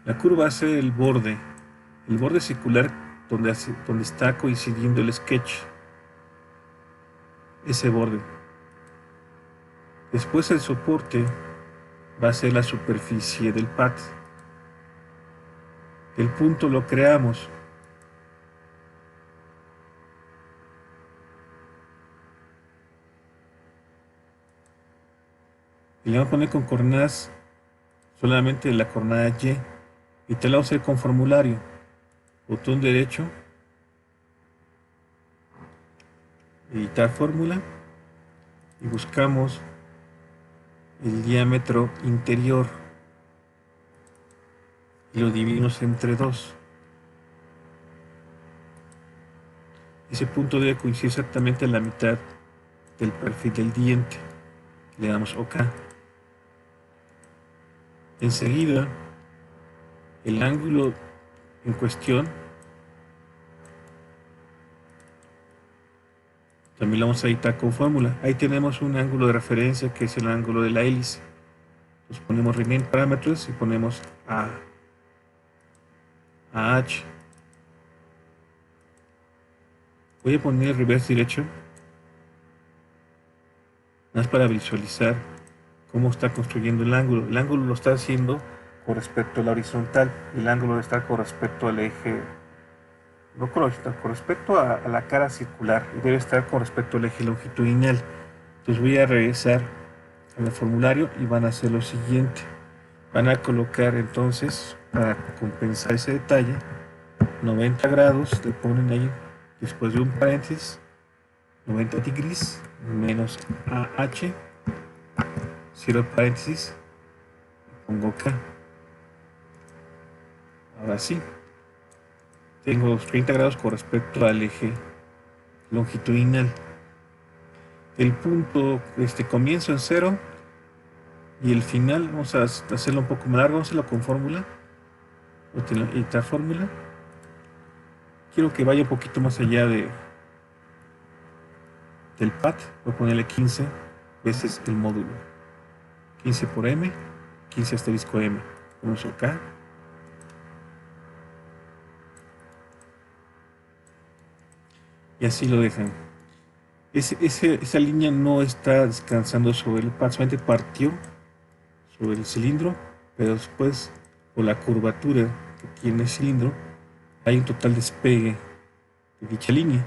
La curva hace el borde circular donde está coincidiendo el sketch, ese borde. Después el soporte va a ser la superficie del path. El punto lo creamos. Y le vamos a poner con coordenadas solamente la coordenada Y. Y te la vamos a hacer con formulario. Botón derecho, editar fórmula, y buscamos el diámetro interior y lo dividimos entre 2. Ese punto debe coincidir exactamente en la mitad del perfil del diente. Le damos OK. Enseguida el ángulo en cuestión también lo vamos a editar con fórmula. Ahí tenemos un ángulo de referencia que es el ángulo de la hélice. Nos ponemos Remain Parameters y ponemos A. a H. Voy a poner el reverse direction, más para visualizar cómo está construyendo el ángulo. El ángulo lo está haciendo con respecto a la horizontal, y el ángulo está con respecto al eje, no con respecto a la cara circular, y debe estar con respecto al eje longitudinal. Entonces voy a regresar al formulario y van a hacer lo siguiente. Van a colocar entonces, para compensar ese detalle, 90 grados, le ponen ahí después de un paréntesis, 90 degrees menos AH, cierro paréntesis, pongo K. Ahora sí, tengo 30 grados con respecto al eje longitudinal. El punto comienzo en 0 y el final vamos a hacerlo un poco más largo, vamos a hacerlo con fórmula, editar fórmula. Quiero que vaya un poquito más allá del pad, voy a ponerle 15 veces el módulo, 15 por M, 15 asterisco M, vamos acá. Y así lo dejan. Esa línea no está descansando sobre el pad, solamente partió sobre el cilindro, pero después, por la curvatura que tiene el cilindro, hay un total despegue de dicha línea.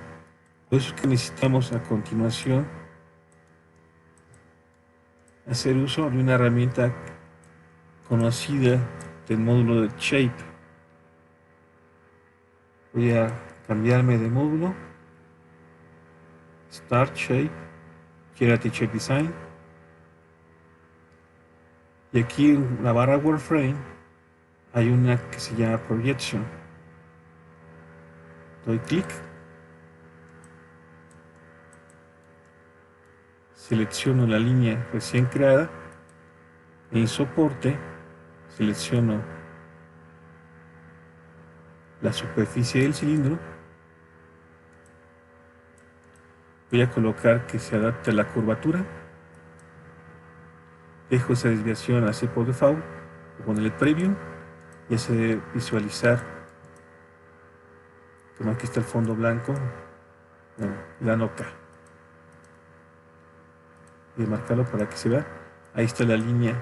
Por eso es que necesitamos a continuación hacer uso de una herramienta conocida del módulo de Shape. Voy a cambiarme de módulo, Start Shape, Create Shape Design, y aquí en la barra Wireframe hay una que se llama Projection. Doy clic, selecciono la línea recién creada, en soporte selecciono la superficie del cilindro, voy a colocar que se adapte a la curvatura, dejo esa desviación así por default, voy a ponerle preview y hace visualizar, como aquí está el fondo blanco, la noca, y marcarlo para que se vea. Ahí está la línea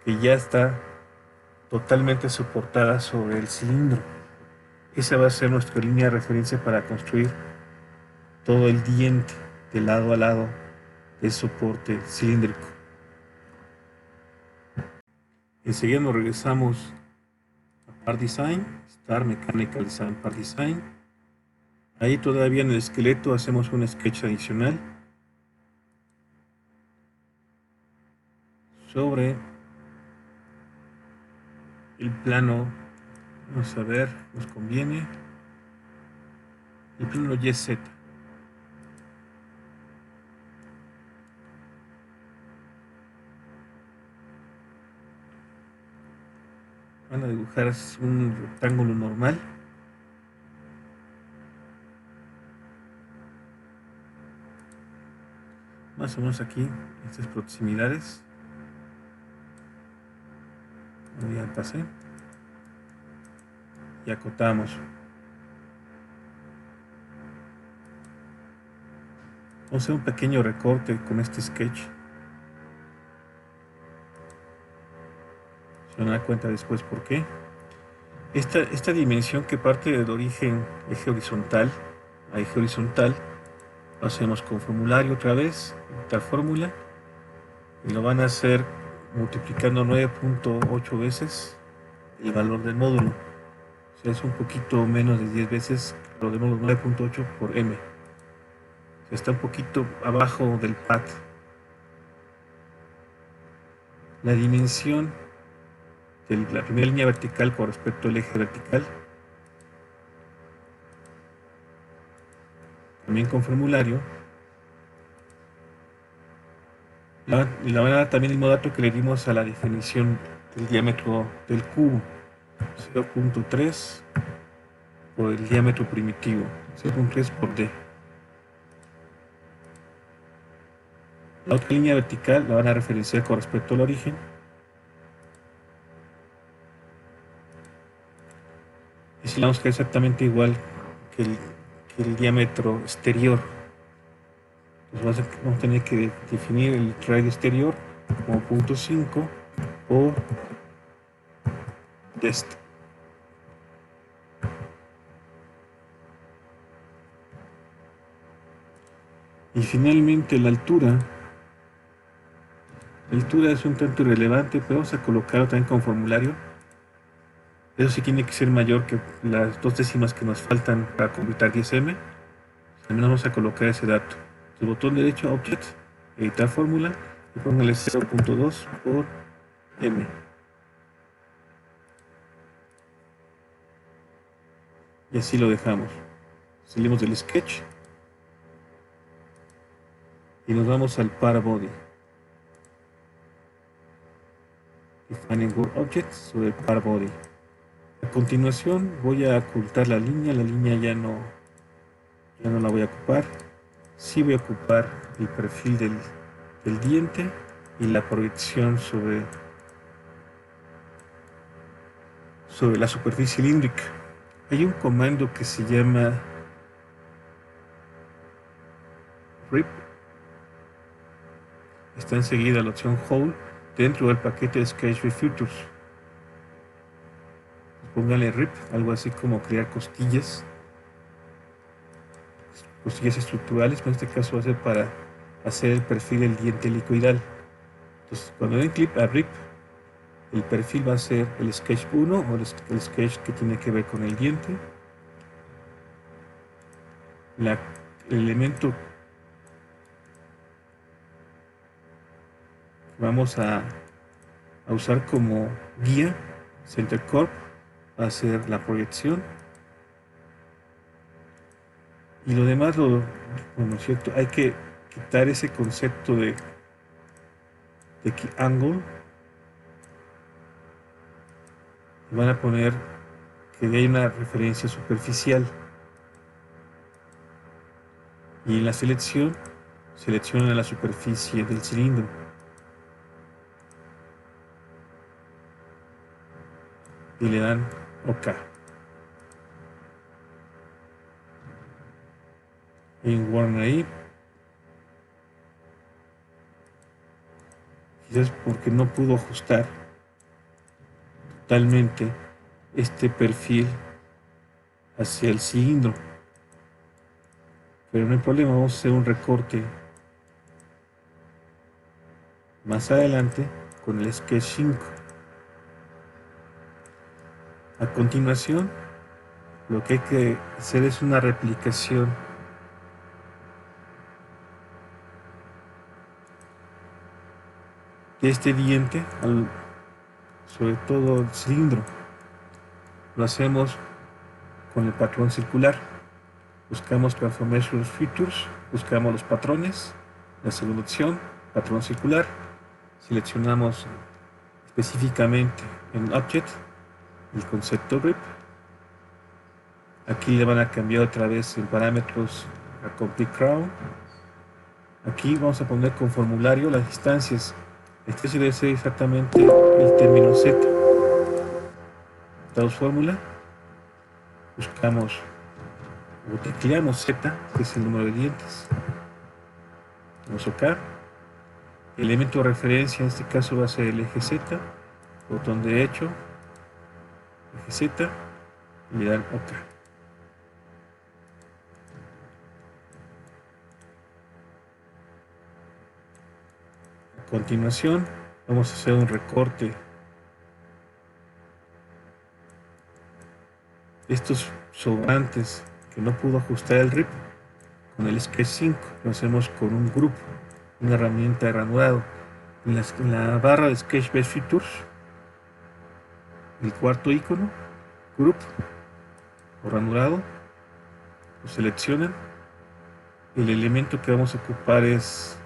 que ya está totalmente soportada sobre el cilindro. Esa va a ser nuestra línea de referencia para construir todo el diente de lado a lado del soporte cilíndrico. Enseguida nos regresamos a Part Design, Start Mechanical Design, Part Design. Ahí todavía en el esqueleto hacemos un sketch adicional sobre el plano. Vamos a ver, nos conviene el plano YZ. Van a dibujar un rectángulo normal. Más o menos aquí, estas proximidades. Ya pasé. Y acotamos. Vamos a hacer un pequeño recorte con este sketch. Se van a dar cuenta después por qué. Esta dimensión que parte del origen eje horizontal a eje horizontal, lo hacemos con formulario otra vez, editar fórmula, y lo van a hacer multiplicando 9.8 veces el valor del módulo. O sea, es un poquito menos de 10 veces lo de 9.8 por M. O sea, está un poquito abajo del pad. La dimensión de la primera línea vertical con respecto al eje vertical, también con formulario, y la van a dar también el mismo dato que le dimos a la definición del diámetro del cubo, 0.3 por el diámetro primitivo, 0.3 por D. La otra línea vertical la van a referenciar con respecto al origen. si la vamos a quedar exactamente igual que el diámetro exterior. Entonces vamos a tener que definir el radio exterior como 0.5 por dest. Y finalmente la altura. La altura es un tanto irrelevante, pero vamos a colocarlo también con formulario. Eso sí tiene que ser mayor que las 2 décimas que nos faltan para computar 10m. Al menos vamos a colocar ese dato. El botón derecho, Object, editar fórmula, y póngale 0.2 por m. Y así lo dejamos. Salimos del sketch y nos vamos al Parabody. Defining Word Object sobre Parabody. A continuación voy a ocultar la línea ya no la voy a ocupar. Sí voy a ocupar el perfil del diente y la proyección sobre la superficie cilíndrica. Hay un comando que se llama RIP. Está enseguida la opción Hole dentro del paquete de Sketch Features. Póngale RIP, algo así como crear costillas estructurales, pero en este caso va a ser para hacer el perfil del diente helicoidal. Entonces, cuando den clic a RIP, el perfil va a ser el sketch 1 o el sketch que tiene que ver con el diente. El elemento que vamos a usar como guía, Center Corp, va a ser la proyección. Y lo demás, bueno, cierto, hay que quitar ese concepto de angle. Y van a poner que hay una referencia superficial. Y en la selección, seleccionan la superficie del cilindro. Y le dan OK. En Warn ahí. Quizás porque no pudo ajustar totalmente este perfil hacia el cilindro. Pero no hay problema, vamos a hacer un recorte más adelante con el Sketch 5. A continuación, lo que hay que hacer es una replicación de este diente, sobre todo el cilindro. Lo hacemos con el patrón circular. Buscamos Transformation Features, buscamos los patrones, la segunda opción, patrón circular. Seleccionamos específicamente en Object el concepto RIP. Aquí le van a cambiar otra vez en parámetros a Complete Crown. Aquí vamos a poner con formulario las distancias. Este debe ser exactamente el término Z. Damos fórmula, buscamos o tecleamos Z, que es el número de dientes. Vamos OK. El elemento de referencia en este caso va a ser el eje Z. Botón derecho, eje Z, y le dan OK. A continuación, vamos a hacer un recorte. Estos sobrantes que no pudo ajustar el RIP con el Sketch 5, lo hacemos con un grupo, una herramienta de ranurado. En la barra de Sketch Base Features, el cuarto icono, Group o ranurado, lo seleccionan. El elemento que vamos a ocupar es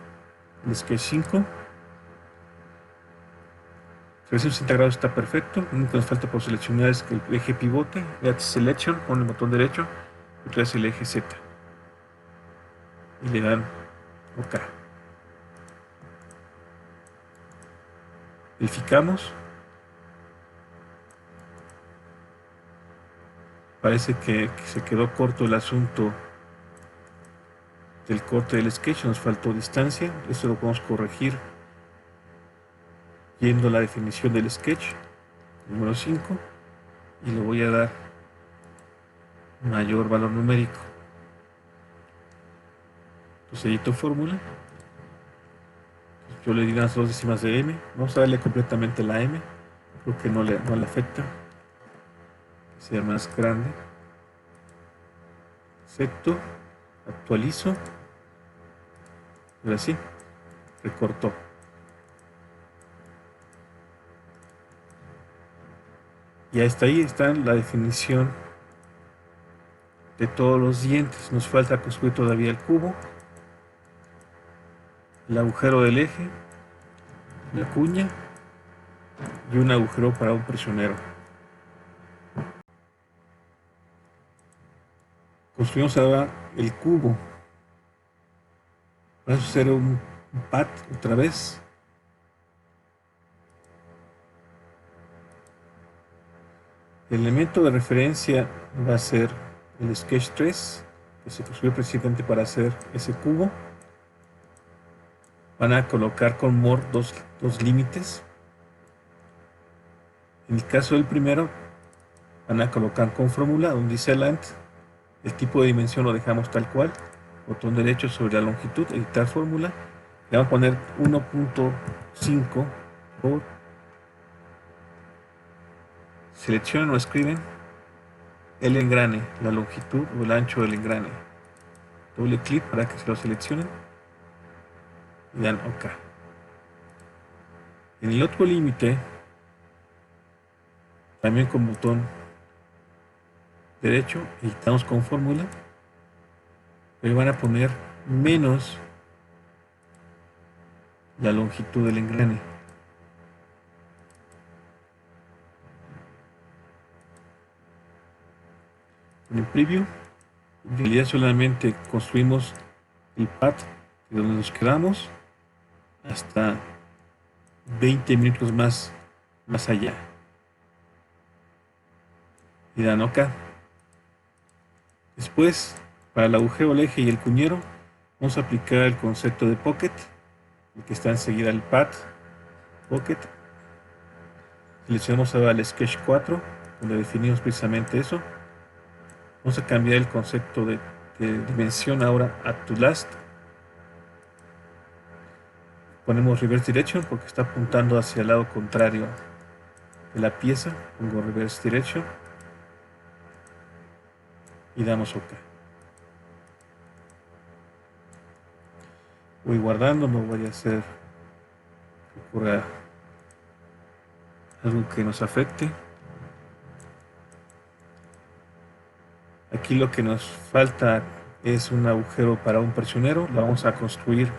el Sketch 5. 360 grados está perfecto. Lo único que nos falta por seleccionar es que el eje pivote. Add Selection, pon el botón derecho y traes el eje Z. Y le dan OK. Verificamos. Parece que se quedó corto el asunto del corte del sketch, nos faltó distancia. Esto lo podemos corregir yendo a la definición del sketch, número 5, y le voy a dar mayor valor numérico. Entonces edito fórmula, yo le di las 2 décimas de m, vamos a darle completamente la m, creo que no le afecta, que sea más grande. Acepto, actualizo, y ahora sí, recortó. Y hasta ahí está la definición de todos los dientes. Nos falta construir todavía el cubo, el agujero del eje, la cuña y un agujero para un prisionero. Construimos ahora el cubo. Vamos a hacer un pad otra vez. El elemento de referencia va a ser el sketch 3, que se construyó precisamente para hacer ese cubo. Van a colocar con more dos límites. En el caso del primero, van a colocar con fórmula donde dice length. El tipo de dimensión lo dejamos tal cual. Botón derecho sobre la longitud, editar fórmula. Le vamos a poner 1.5 por. Seleccionan o escriben el engrane, la longitud o el ancho del engrane. Doble clic para que se lo seleccionen y dan OK. En el otro límite, también con botón derecho, editamos con fórmula, pero van a poner menos la longitud del engrane. En el preview, en realidad solamente construimos el pad de donde nos quedamos hasta 20 minutos más allá. Y dan OK. Después, para el agujero, el eje y el cuñero, vamos a aplicar el concepto de pocket, el que está enseguida el pad, pocket. Seleccionamos ahora el sketch 4, donde definimos precisamente eso. Vamos a cambiar el concepto de dimensión ahora a to last. Ponemos reverse direction porque está apuntando hacia el lado contrario de la pieza. Pongo reverse direction y damos OK. Voy guardando, no voy a hacer que ocurra algo que nos afecte. Aquí lo que nos falta es un agujero para un prisionero. Lo vamos a construir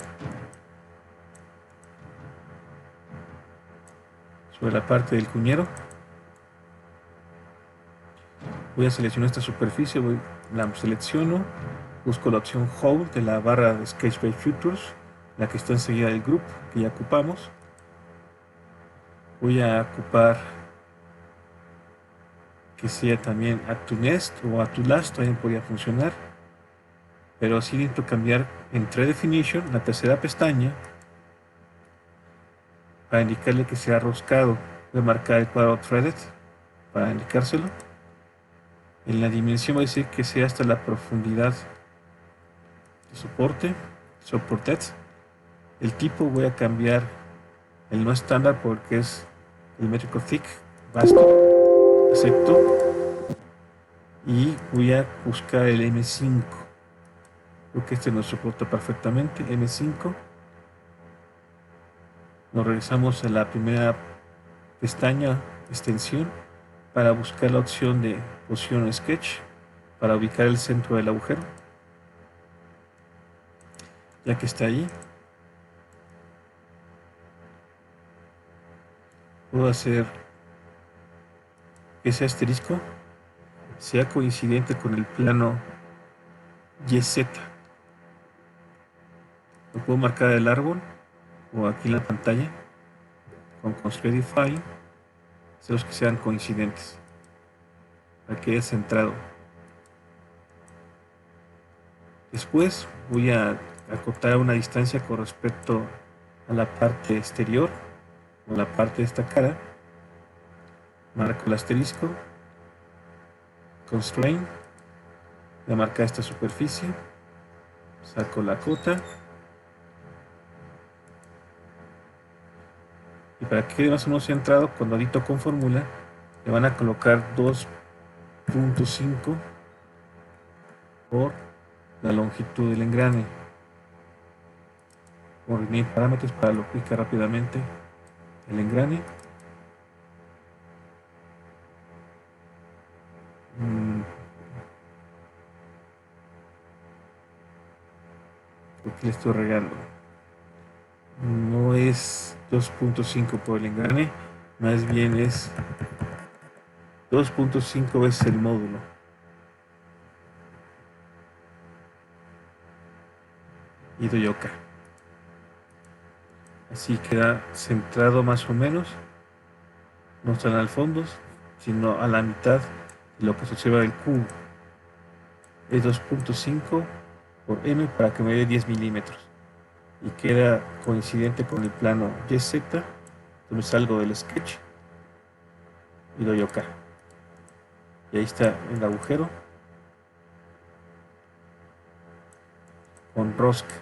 sobre la parte del cuñero. Voy a seleccionar esta superficie, la selecciono, busco la opción Hold de la barra de Sketchpad Futures, la que está enseguida del group que ya ocupamos. Voy a ocupar que sea también Add to Next o Add to Last, también podría funcionar, pero así necesito cambiar en Thread Definition, la tercera pestaña, para indicarle que sea roscado. Voy a marcar el cuadro Threaded para indicárselo. En la dimensión voy a decir que sea hasta la profundidad de soporte, Supported. El tipo voy a cambiar el no estándar porque es el métrico thick, vasto. Acepto y voy a buscar el M5. Creo que este nos soporta perfectamente. M5. Nos regresamos a la primera pestaña, extensión, para buscar la opción de posición sketch para ubicar el centro del agujero. Ya que está ahí, puedo hacer que ese asterisco sea coincidente con el plano YZ. Lo puedo marcar el árbol o aquí en la pantalla con Constraint Define, los que sean coincidentes para que quede centrado. Después voy a acotar una distancia con respecto a la parte exterior o la parte de esta cara. Marco el asterisco, constrain, voy a marcar esta superficie, saco la cota y para que quede más o menos centrado, cuando edito con fórmula le van a colocar 2.5 por la longitud del engrane. Por definir parámetros para lo aplicar rápidamente el engrane. Creo que le estoy regando. No es 2.5 por el engrane, más bien es 2.5 veces el módulo. Y doy OK. Así queda centrado más o menos. No están al fondo, sino a la mitad de lo que se observa del cubo. Es 2.5 por M para que me dé 10 milímetros. Y queda coincidente con el plano YZ. Entonces salgo del sketch y doy OK. Y ahí está el agujero con rosca.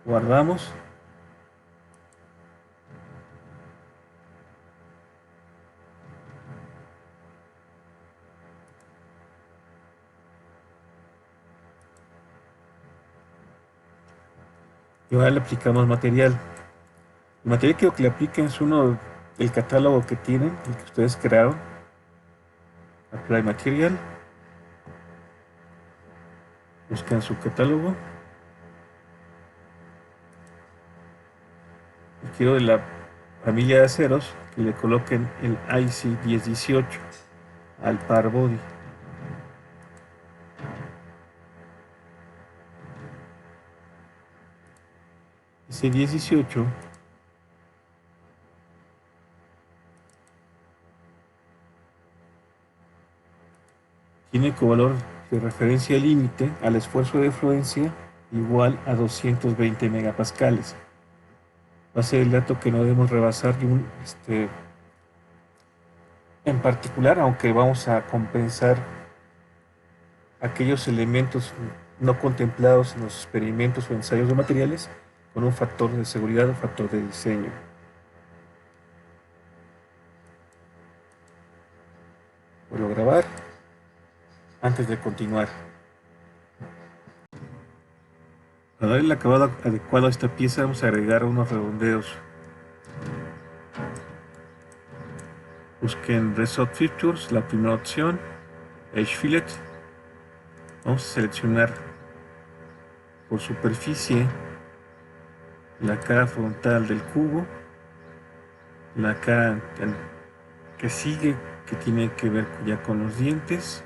Guardamos. Y ahora le aplicamos material. El material que quiero que le apliquen es uno del catálogo que tienen, el que ustedes crearon. Apply Material. Buscan su catálogo. Y quiero de la familia de aceros que le coloquen el IC 1018 al par body. Ese 1018 tiene como valor de referencia límite al esfuerzo de fluencia igual a 220 megapascales. Va a ser el dato que no debemos rebasar en particular, aunque vamos a compensar aquellos elementos no contemplados en los experimentos o ensayos de materiales con un factor de seguridad o factor de diseño. Vuelvo a grabar antes de continuar. Para dar el acabado adecuado a esta pieza vamos a agregar unos redondeos. Busquen Result Features, la primera opción, Edge Fillet. Vamos a seleccionar por superficie la cara frontal del cubo, la cara que sigue, que tiene que ver ya con los dientes,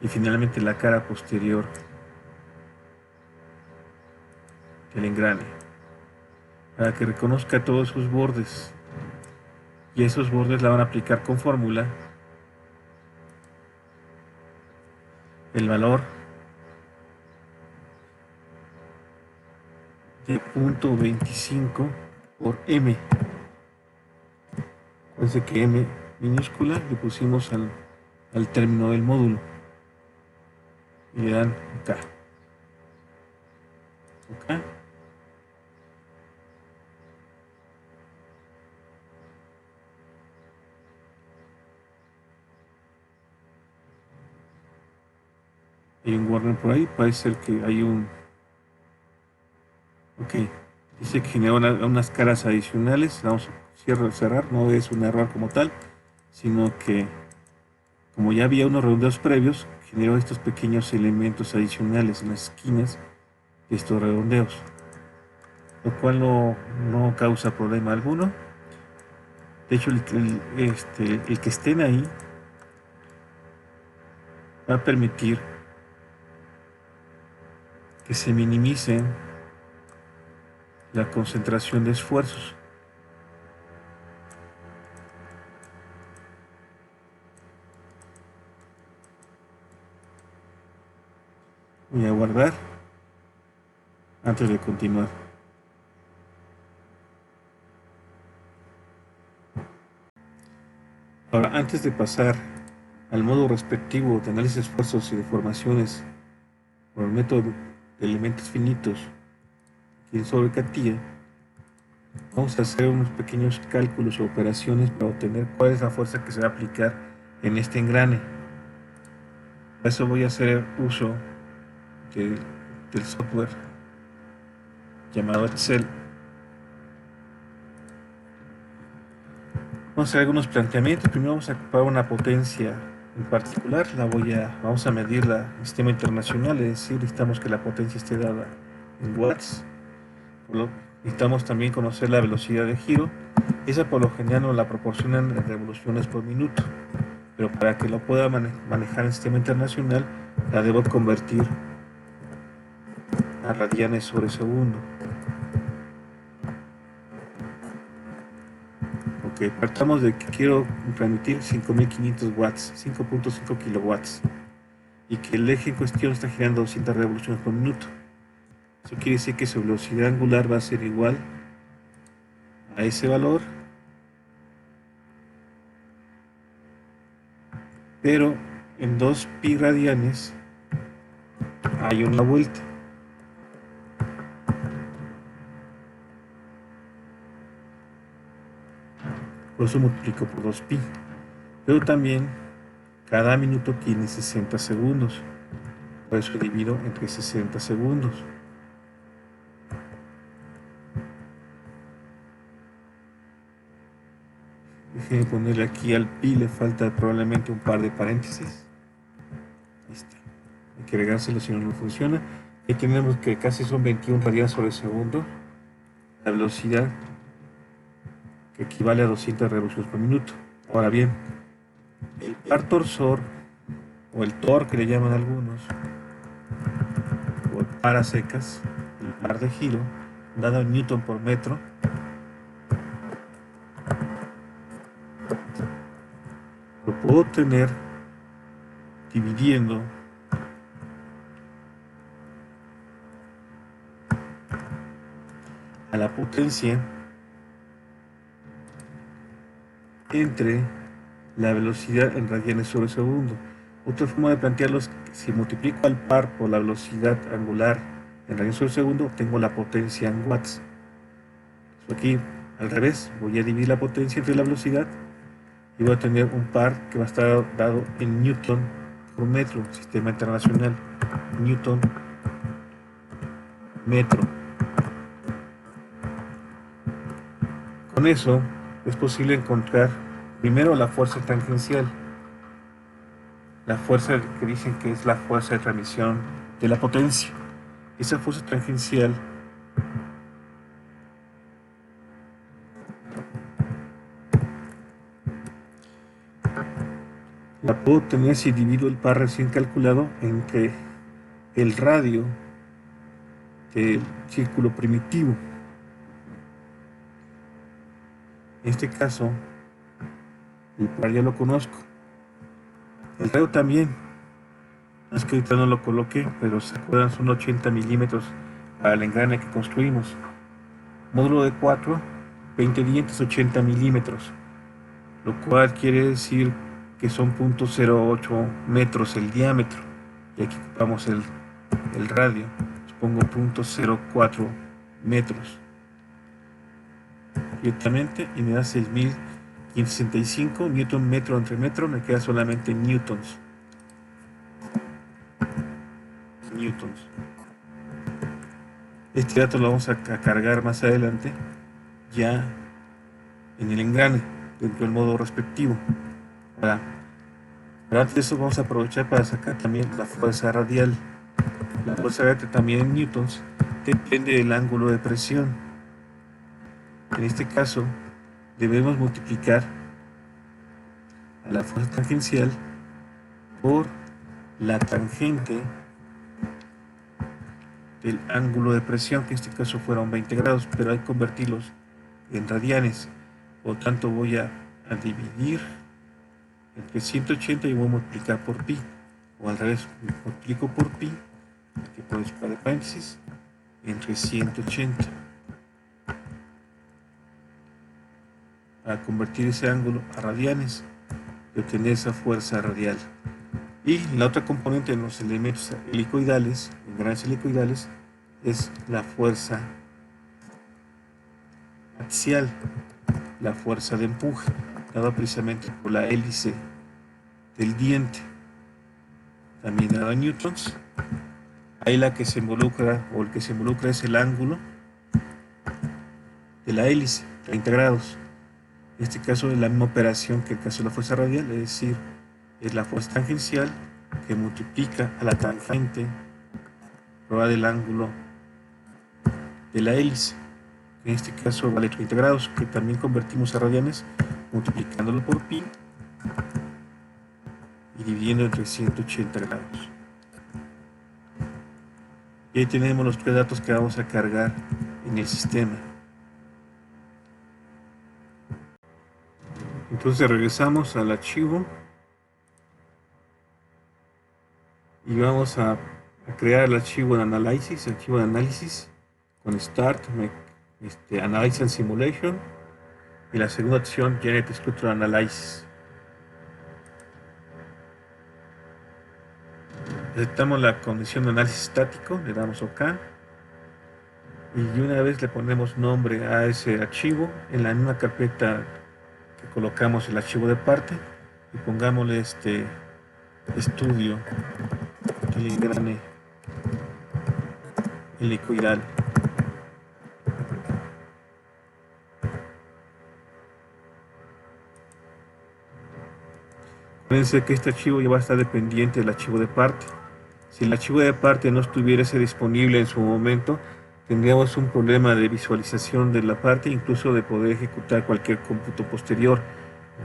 y finalmente la cara posterior del engrane, para que reconozca todos sus bordes. Y esos bordes la van a aplicar con fórmula el valor de 0.25 por M. Acuérdense que M minúscula le pusimos al término del módulo. Y le dan OK. OK. Hay un warning por ahí, parece ser que hay un... OK, dice que genera unas caras adicionales. Vamos a cerrar, no es un error como tal, sino que como ya había unos redondeos previos, generó estos pequeños elementos adicionales en las esquinas de estos redondeos, lo cual no causa problema alguno. De hecho, el que estén ahí va a permitir que se minimice la concentración de esfuerzos. Voy a guardar antes de continuar. Ahora, antes de pasar al modo respectivo de análisis de esfuerzos y deformaciones por el método de elementos finitos aquí sobre Catilla, vamos a hacer unos pequeños cálculos o operaciones para obtener cuál es la fuerza que se va a aplicar en este engrane. Para eso voy a hacer uso del software llamado Excel. Vamos a hacer algunos planteamientos. Primero vamos a ocupar una potencia en particular. Vamos a medirla en sistema internacional, es decir, necesitamos que la potencia esté dada en watts. Necesitamos también conocer la velocidad de giro. Esa por lo general nos la proporcionan en revoluciones por minuto, pero para que lo pueda manejar en sistema internacional la debo convertir a radianes sobre segundo. Ok, partamos de que quiero transmitir 5500 watts, 5.5 kilowatts, y que el eje en cuestión está girando 200 revoluciones por minuto. Eso quiere decir que su velocidad angular va a ser igual a ese valor, pero en 2 pi radianes hay una vuelta. Por eso multiplico por 2 pi. Pero también cada minuto tiene 60 segundos. Por eso divido entre 60 segundos. Déjenme ponerle aquí al pi, le falta probablemente un par de paréntesis. Ahí está. Hay que agregárselo si no funciona. Ahí tenemos que casi son 21 radianes sobre segundo. La velocidad que equivale a 200 revoluciones por minuto. Ahora bien, el par torsor, o el tor que le llaman algunos, o el par a secas, el par de giro, dado en newton por metro, lo puedo obtener dividiendo a la potencia entre la velocidad en radianes sobre segundo. Otra forma de plantearlo es que si multiplico al par por la velocidad angular en radianes sobre segundo, obtengo la potencia en watts. Aquí al revés, voy a dividir la potencia entre la velocidad y voy a tener un par que va a estar dado en newton por metro, sistema internacional, newton metro. Con eso es posible encontrar primero la fuerza tangencial, la fuerza que dicen que es la fuerza de transmisión de la potencia. Esa fuerza tangencial la puedo obtener si divido el par recién calculado entre el radio del círculo primitivo. En este caso, el par ya lo conozco. El radio también. Es que ahorita no lo coloqué, pero se acuerdan, son 80 milímetros para el engrane que construimos. Módulo de 4, 20 dientes, 80 milímetros. Lo cual quiere decir que son 0.08 metros el diámetro. Y aquí ocupamos el radio. Pongo 0.04 metros. Directamente, y me da 6.565 newton metro entre metro. Me queda solamente newtons. Este dato lo vamos a cargar más adelante, ya en el engrane, dentro del modo respectivo. Pero antes de eso vamos a aprovechar para sacar también la fuerza radial. La fuerza radial también en newtons depende del ángulo de presión. En este caso debemos multiplicar a la fuerza tangencial por la tangente del ángulo de presión, que en este caso fueron 20 grados, pero hay que convertirlos en radianes. Por lo tanto voy a dividir entre 180 y voy a multiplicar por pi, o al revés, multiplico por pi que puedo checar de paréntesis, entre 180 para convertir ese ángulo a radianes y obtener esa fuerza radial. Y la otra componente en los elementos helicoidales, en granos helicoidales, es la fuerza axial, la fuerza de empuje, dada precisamente por la hélice del diente, también dada en newtons. Ahí la que se involucra, o el que se involucra, es el ángulo de la hélice, 30 grados. En este caso es la misma operación que el caso de la fuerza radial, es decir, es la fuerza tangencial que multiplica a la tangente prueba del ángulo de la hélice, que en este caso vale 30 grados, que también convertimos a radianes multiplicándolo por pi y dividiendo entre 180 grados. Y ahí tenemos los tres datos que vamos a cargar en el sistema. Entonces regresamos al archivo y vamos a crear el archivo de análisis con Start, Analysis and Simulation, y la segunda opción, Generate Structural Analysis. Aceptamos la condición de análisis estático, le damos OK, y una vez le ponemos nombre a ese archivo, en la misma carpeta que colocamos el archivo de parte, y pongámosle estudio filigrane helicoidal. Acuérdense que este archivo ya va a estar dependiente del archivo de parte. Si el archivo de parte no estuviese disponible en su momento, tendríamos un problema de visualización de la parte, incluso de poder ejecutar cualquier cómputo posterior.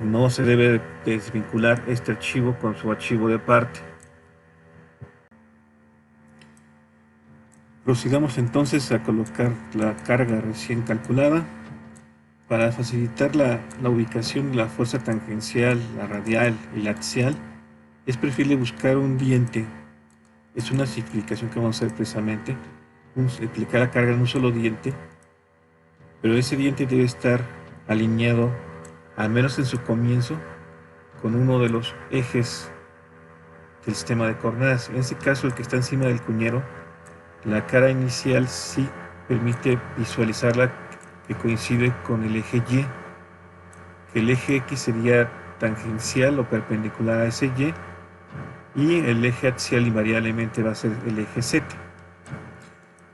No se debe desvincular este archivo con su archivo de parte. Prosigamos entonces a colocar la carga recién calculada. Para facilitar la ubicación de la fuerza tangencial, la radial y la axial, es preferible buscar un diente. Es una simplificación que vamos a hacer precisamente, aplicar la carga en un solo diente, pero ese diente debe estar alineado, al menos en su comienzo, con uno de los ejes del sistema de coordenadas. En este caso, el que está encima del cuñero, la cara inicial sí permite visualizarla que coincide con el eje Y, que el eje X sería tangencial o perpendicular a ese y el eje axial invariablemente va a ser el eje Z.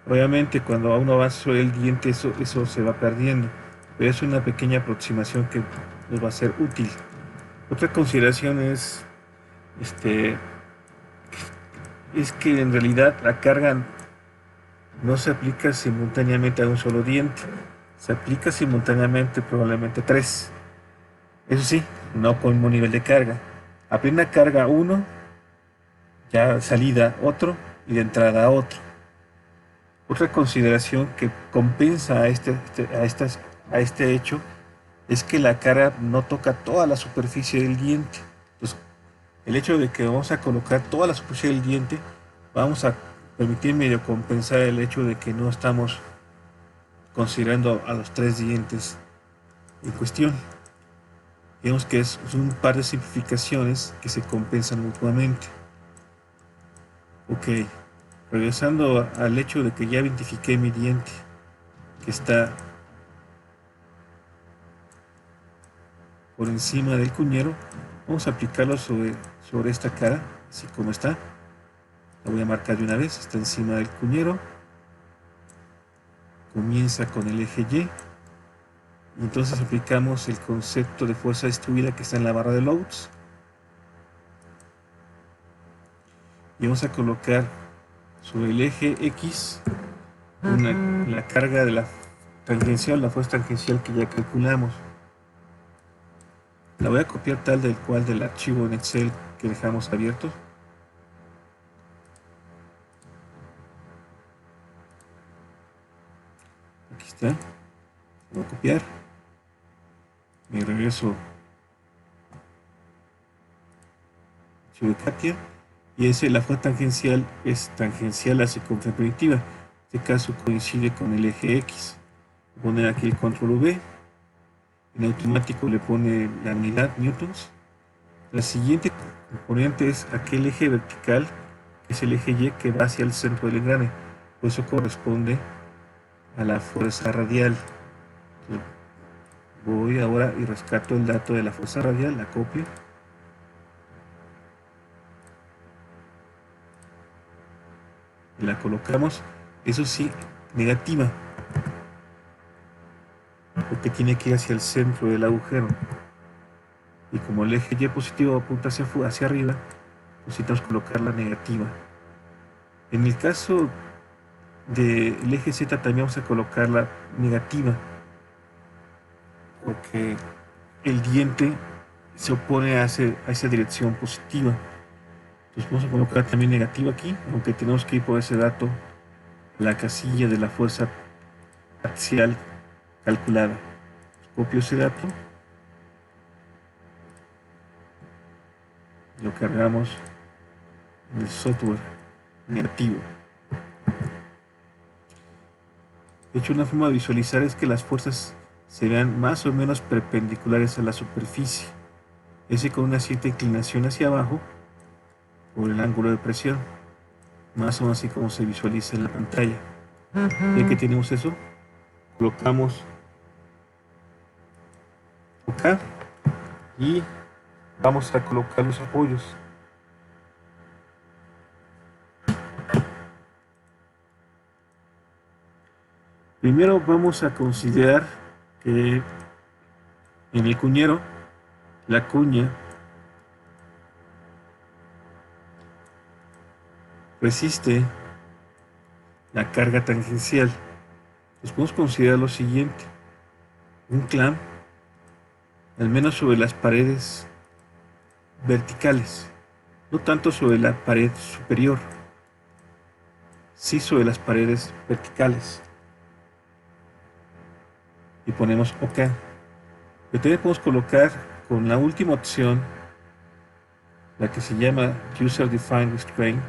Obviamente cuando uno avanza sobre el diente eso se va perdiendo, pero es una pequeña aproximación que nos va a ser útil. Otra consideración es que en realidad la carga no se aplica simultáneamente a un solo diente, se aplica simultáneamente probablemente 3. Eso sí, no con el mismo nivel de carga. A plena carga 1, ya salida otro y de entrada otro. Otra consideración que compensa a este hecho es que la carga no toca toda la superficie del diente. Entonces, el hecho de que vamos a colocar toda la superficie del diente, vamos a permitir medio compensar el hecho de que no estamos considerando a los 3 dientes en cuestión. Digamos que es un par de simplificaciones que se compensan mutuamente. Ok, regresando al hecho de que ya identifiqué mi diente que está por encima del cuñero, vamos a aplicarlo sobre esta cara, así como está. La voy a marcar de una vez, está encima del cuñero, comienza con el eje Y, y entonces aplicamos el concepto de fuerza distribuida que está en la barra de loads, y vamos a colocar sobre el eje X la carga de la tangencial, la fuerza tangencial que ya calculamos. La voy a copiar tal del cual del archivo en Excel que dejamos abierto. Aquí está. Voy a copiar. Me regreso archivo de Katia. y ese, la fuerza tangencial es tangencial a la circunferencia primitiva. En este caso coincide con el eje X. Voy a poner aquí el control V, en automático le pone la unidad newtons. La siguiente componente es aquel eje vertical, que es el eje Y, que va hacia el centro del engrane, por eso corresponde a la fuerza radial. Entonces, voy ahora y rescato el dato de la fuerza radial, la copio y la colocamos, eso sí, negativa, porque tiene que ir hacia el centro del agujero, y como el eje Y positivo apunta hacia arriba, necesitamos colocarla negativa. En el caso del eje Z también vamos a colocarla negativa, porque el diente se opone a esa dirección positiva. Entonces vamos a colocar también negativa aquí, aunque tenemos que ir por ese dato, la casilla de la fuerza axial calculada. Copio ese dato, lo cargamos en el software negativo. De hecho, una forma de visualizar es que las fuerzas se vean más o menos perpendiculares a la superficie, ese con una cierta inclinación hacia abajo por el ángulo de presión, más o menos así como se visualiza en la pantalla. Ya que tenemos eso, colocamos acá y vamos a colocar los apoyos. Primero vamos a considerar que en el cuñero, la cuña resiste la carga tangencial. Entonces podemos considerar lo siguiente: un clamp, al menos sobre las paredes verticales, no tanto sobre la pared superior, sí sobre las paredes verticales, y ponemos OK. Pero también podemos colocar con la última opción, la que se llama User Defined Restraint,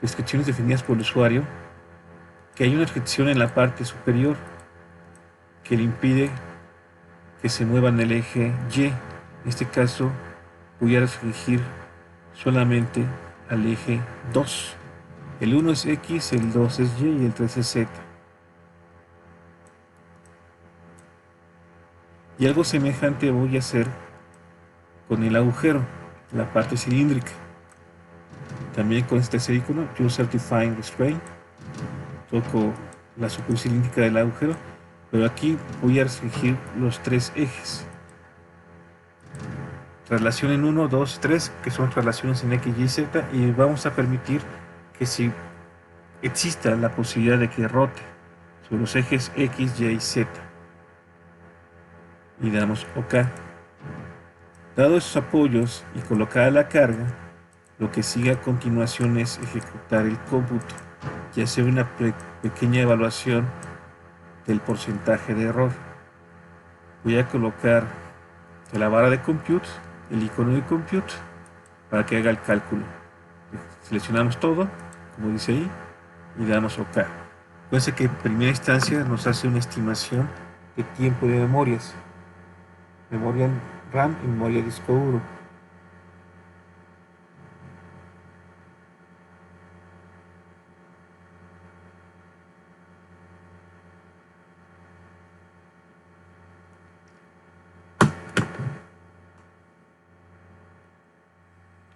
restricciones definidas por el usuario, que hay una restricción en la parte superior que le impide que se mueva en el eje Y. En este caso voy a restringir solamente al eje 2. El 1 es X, el 2 es Y y el 3 es Z. Y algo semejante voy a hacer con el agujero, la parte cilíndrica. También con este icono, User Defined Restraint, toco la superficie cilíndrica del agujero, pero aquí voy a restringir los tres ejes. Traslación en 1, 2, 3, que son traslaciones en X, Y, Z, y vamos a permitir que si exista la posibilidad de que rote sobre los ejes X, Y y Z. Y damos OK. Dado esos apoyos y colocada la carga, lo que sigue a continuación es ejecutar el cómputo y hacer una pequeña evaluación del porcentaje de error. Voy a colocar en la barra de Compute el icono de Compute para que haga el cálculo. Seleccionamos todo, como dice ahí, y damos OK. Acuérdense que en primera instancia nos hace una estimación de tiempo de memorias. Memoria RAM y memoria disco duro.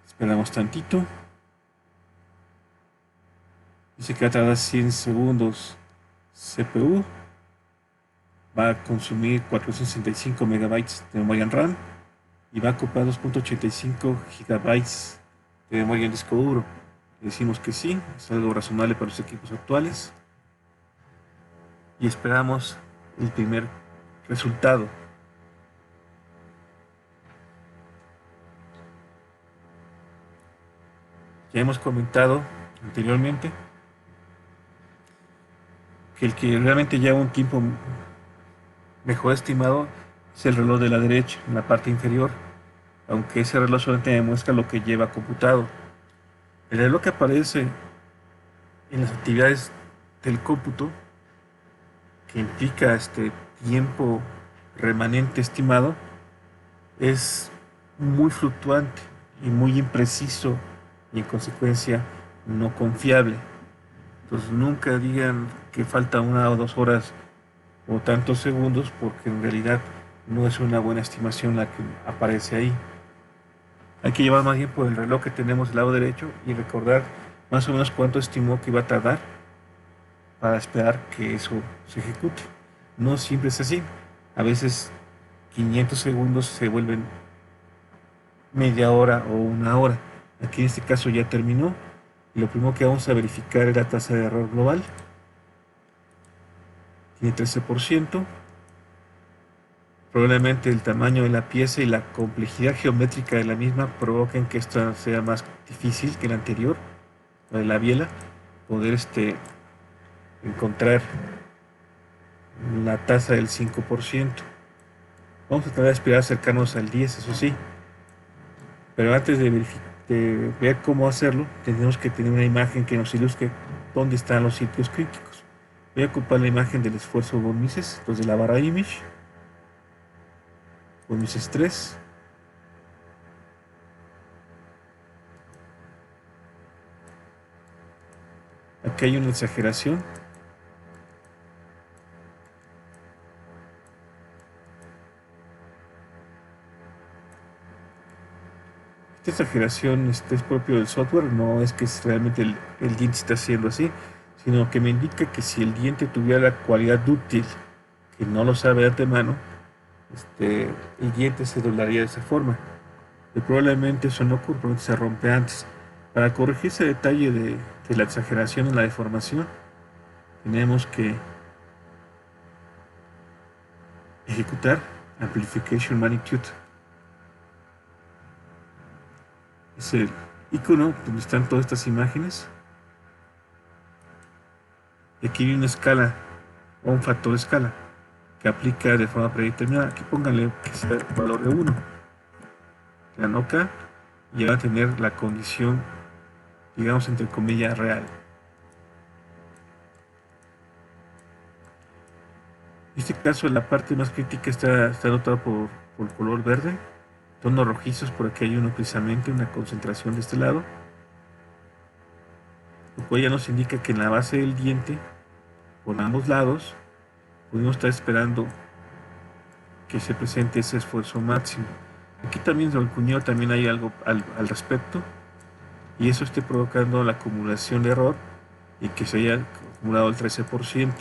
Esperamos tantito. Dice que va a tardar 100 segundos. CPU va a consumir 465 megabytes de memoria RAM y va a ocupar 2.85 gigabytes de memoria en disco duro. Decimos que sí, es algo razonable para los equipos actuales. Y esperamos el primer resultado. Ya hemos comentado anteriormente que el que realmente lleva un tiempo mejor estimado es el reloj de la derecha, en la parte inferior, aunque ese reloj solamente demuestra lo que lleva computado. El reloj que aparece en las actividades del cómputo, que implica este tiempo remanente estimado, es muy fluctuante y muy impreciso y en consecuencia no confiable. Entonces nunca digan que falta 1 o 2 horas o tantos segundos, porque en realidad no es una buena estimación la que aparece ahí. Hay que llevar más bien por el reloj que tenemos del lado derecho y recordar más o menos cuánto estimó que iba a tardar para esperar que eso se ejecute. No siempre es así. A veces 500 segundos se vuelven media hora o 1 hora. Aquí en este caso ya terminó y lo primero que vamos a verificar es la tasa de error global. Tiene 13%. Probablemente el tamaño de la pieza y la complejidad geométrica de la misma provoquen que esta sea más difícil que la anterior, la de la biela, poder encontrar la tasa del 5%. Vamos a tratar de esperar acercarnos al 10, eso sí, pero antes de ver cómo hacerlo, tenemos que tener una imagen que nos ilustre dónde están los sitios críticos. Voy a ocupar la imagen del esfuerzo von Mises, entonces de la barra image, von Mises 3. Aquí hay una exageración. Esta exageración es propio del software, no es que realmente el diente está haciendo así, sino que me indica que si el diente tuviera la cualidad dúctil, que no lo sabe de antemano, el diente se doblaría de esa forma. Y probablemente eso no ocurre, porque se rompe antes. Para corregir ese detalle de la exageración en la deformación, tenemos que ejecutar Amplification Magnitude. Es el icono donde están todas estas imágenes. Y aquí viene una escala o un factor de escala que aplica de forma predeterminada. Aquí pónganle que sea el valor de 1. Le dan OK y van a tener la condición, digamos, entre comillas, real. En este caso, la parte más crítica está anotada por color verde, tonos rojizos. Por aquí hay uno precisamente, una concentración de este lado, lo cual ya nos indica que en la base del diente, por ambos lados, podemos estar esperando que se presente ese esfuerzo máximo. Aquí también sobre el cuñado también hay algo al respecto, y eso esté provocando la acumulación de error y que se haya acumulado el 13%.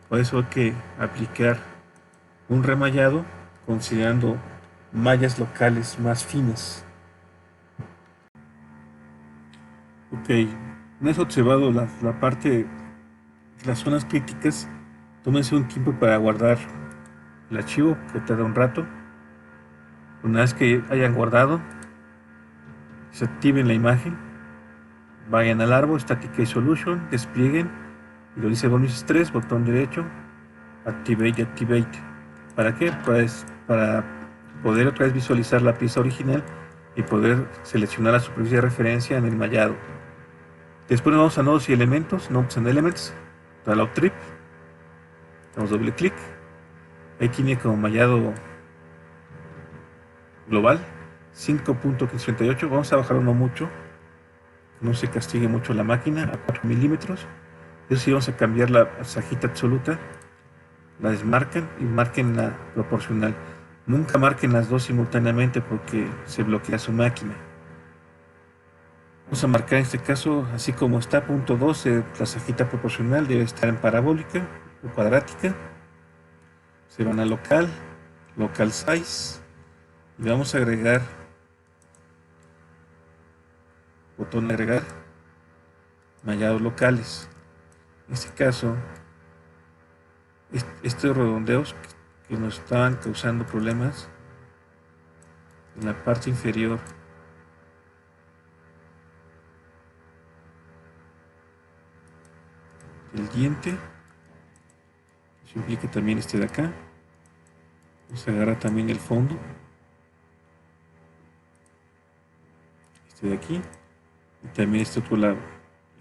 Por eso hay que aplicar un remallado considerando mallas locales más finas. Ok, una vez observado la parte, las zonas críticas, tómense un tiempo para guardar el archivo, que tarda un rato. Una vez que hayan guardado, desactiven la imagen, vayan al árbol, Static Key Solution, desplieguen y lo dice von Mises 3, botón derecho, Activate. ¿Para qué? Pues para poder otra vez visualizar la pieza original y poder seleccionar la superficie de referencia en el mallado. Después nos vamos a nodos y elementos, Nodes and Elements, Dialog Trip, damos doble clic, ahí tiene como mallado global 5.38, vamos a bajar uno mucho, no se castigue mucho la máquina, a 4 milímetros. Eso sí, vamos a cambiar la sajita absoluta, la desmarcan y marquen la proporcional. Nunca marquen las dos simultáneamente porque se bloquea su máquina. Vamos a marcar en este caso, así como está, punto 12, la sajita proporcional debe estar en parabólica o cuadrática. Se van a local size, y vamos a agregar, botón agregar, mallados locales. En este caso, estos redondeos que nos estaban causando problemas en la parte inferior del diente, eso implica también este de acá. Vamos a agarrar también el fondo, este de aquí, y también este otro lado,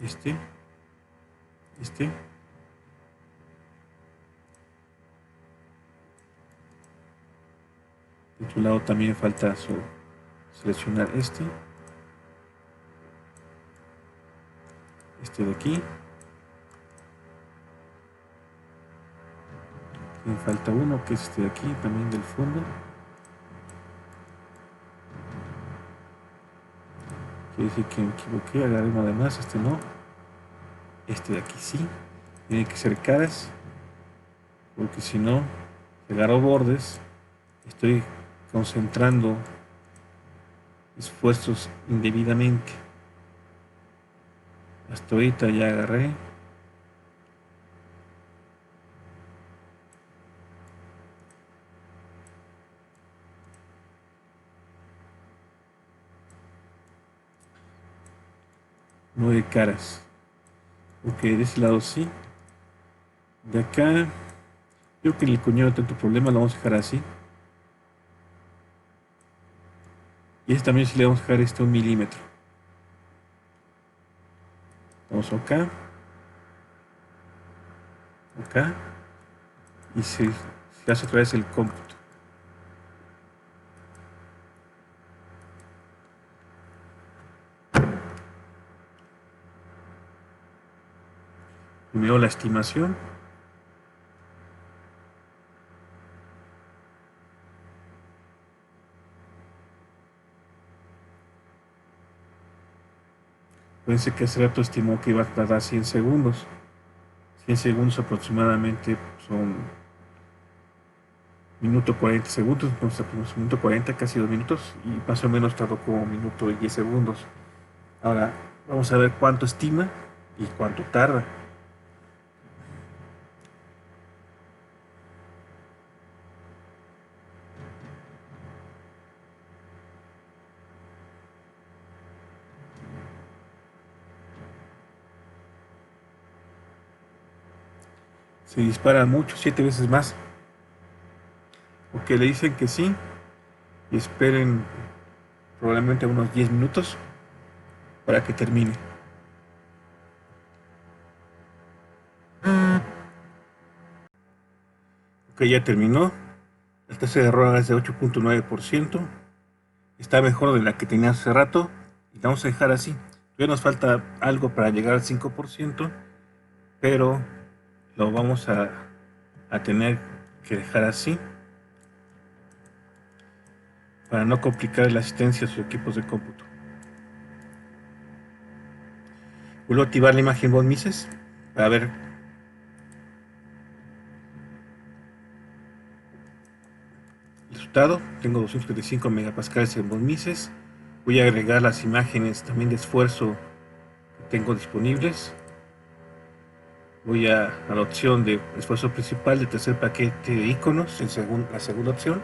este de otro lado también falta seleccionar este de aquí. Me falta uno que es este de aquí, también del fondo. Quiere decir que me equivoqué, agarré uno de más, este no. Este de aquí sí. Tiene que ser caras, porque si no, si agarro bordes, estoy concentrando esfuerzos indebidamente. Hasta ahorita ya agarré. Nueve caras. Ok, de ese lado sí. De acá, creo que el cuñado no tanto problema, lo vamos a dejar así. Y este también sí le vamos a dejar 1 milímetro. Vamos acá. Acá. Y se hace otra vez el cómputo. Primero la estimación. Pensé que hace rato estimó que iba a tardar 100 segundos. 100 segundos aproximadamente son minuto 40 segundos, entonces minuto 40, casi 2 minutos, y más o menos tardó como minuto y 10 segundos. Ahora vamos a ver cuánto estima y cuánto tarda. Se dispara mucho, 7 veces más. Ok, le dicen que sí y esperen probablemente unos 10 minutos para que termine. Ok, ya terminó. La tasa de error es de 8.9%. Está mejor de la que tenía hace rato. Y la vamos a dejar así. Todavía nos falta algo para llegar al 5%, pero lo vamos a tener que dejar así para no complicar la asistencia a sus equipos de cómputo. Vuelvo a activar la imagen von Mises para ver el resultado. Tengo 235 megapascales en von Mises. Voy a agregar las imágenes también de esfuerzo que tengo disponibles. Voy a la opción de esfuerzo principal del tercer paquete de iconos, en la segunda opción,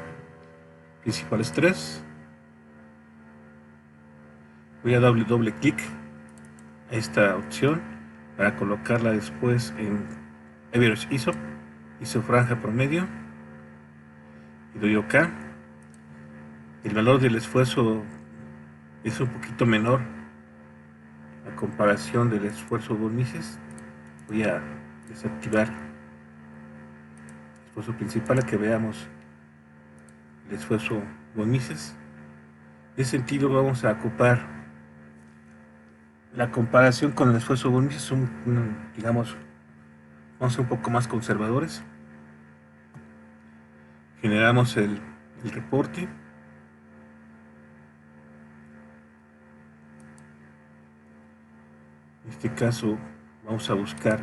principales 3. Voy a darle doble clic a esta opción para colocarla después en Average ISO, franja promedio, y doy OK. El valor del esfuerzo es un poquito menor a comparación del esfuerzo von Mises. Voy a desactivar el esfuerzo principal a que veamos el esfuerzo von Mises. En ese sentido vamos a ocupar la comparación con el esfuerzo von Mises, digamos, vamos a ser un poco más conservadores. Generamos el reporte. En este caso vamos a buscar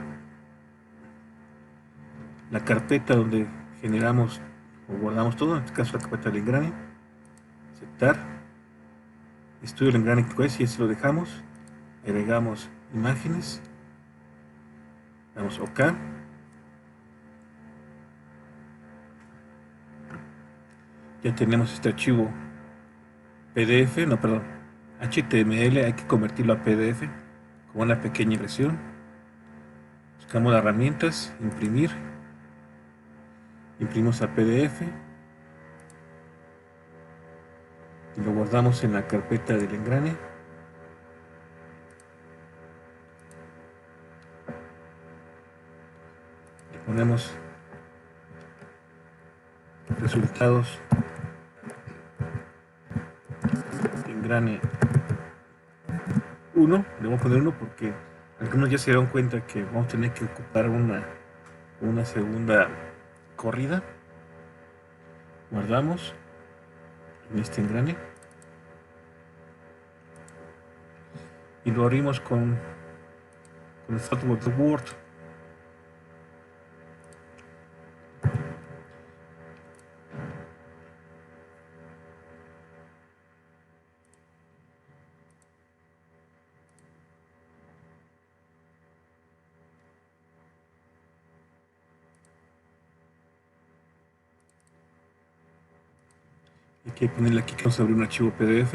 la carpeta donde generamos o guardamos todo, en este caso la carpeta del engrane. Aceptar. Estudio el engrane quest y así lo dejamos. Agregamos imágenes. Damos OK. Ya tenemos este archivo PDF, no, perdón, HTML, hay que convertirlo a PDF con una pequeña impresión. Buscamos las herramientas, imprimir, imprimimos a PDF y lo guardamos en la carpeta del engrane. ponemos resultados de engrane 1, le voy a poner 1 porque algunos ya se dieron cuenta que vamos a tener que ocupar una segunda corrida. Guardamos en este engrane y lo abrimos con el software de Word. Hay que ponerle aquí que vamos a abrir un archivo PDF.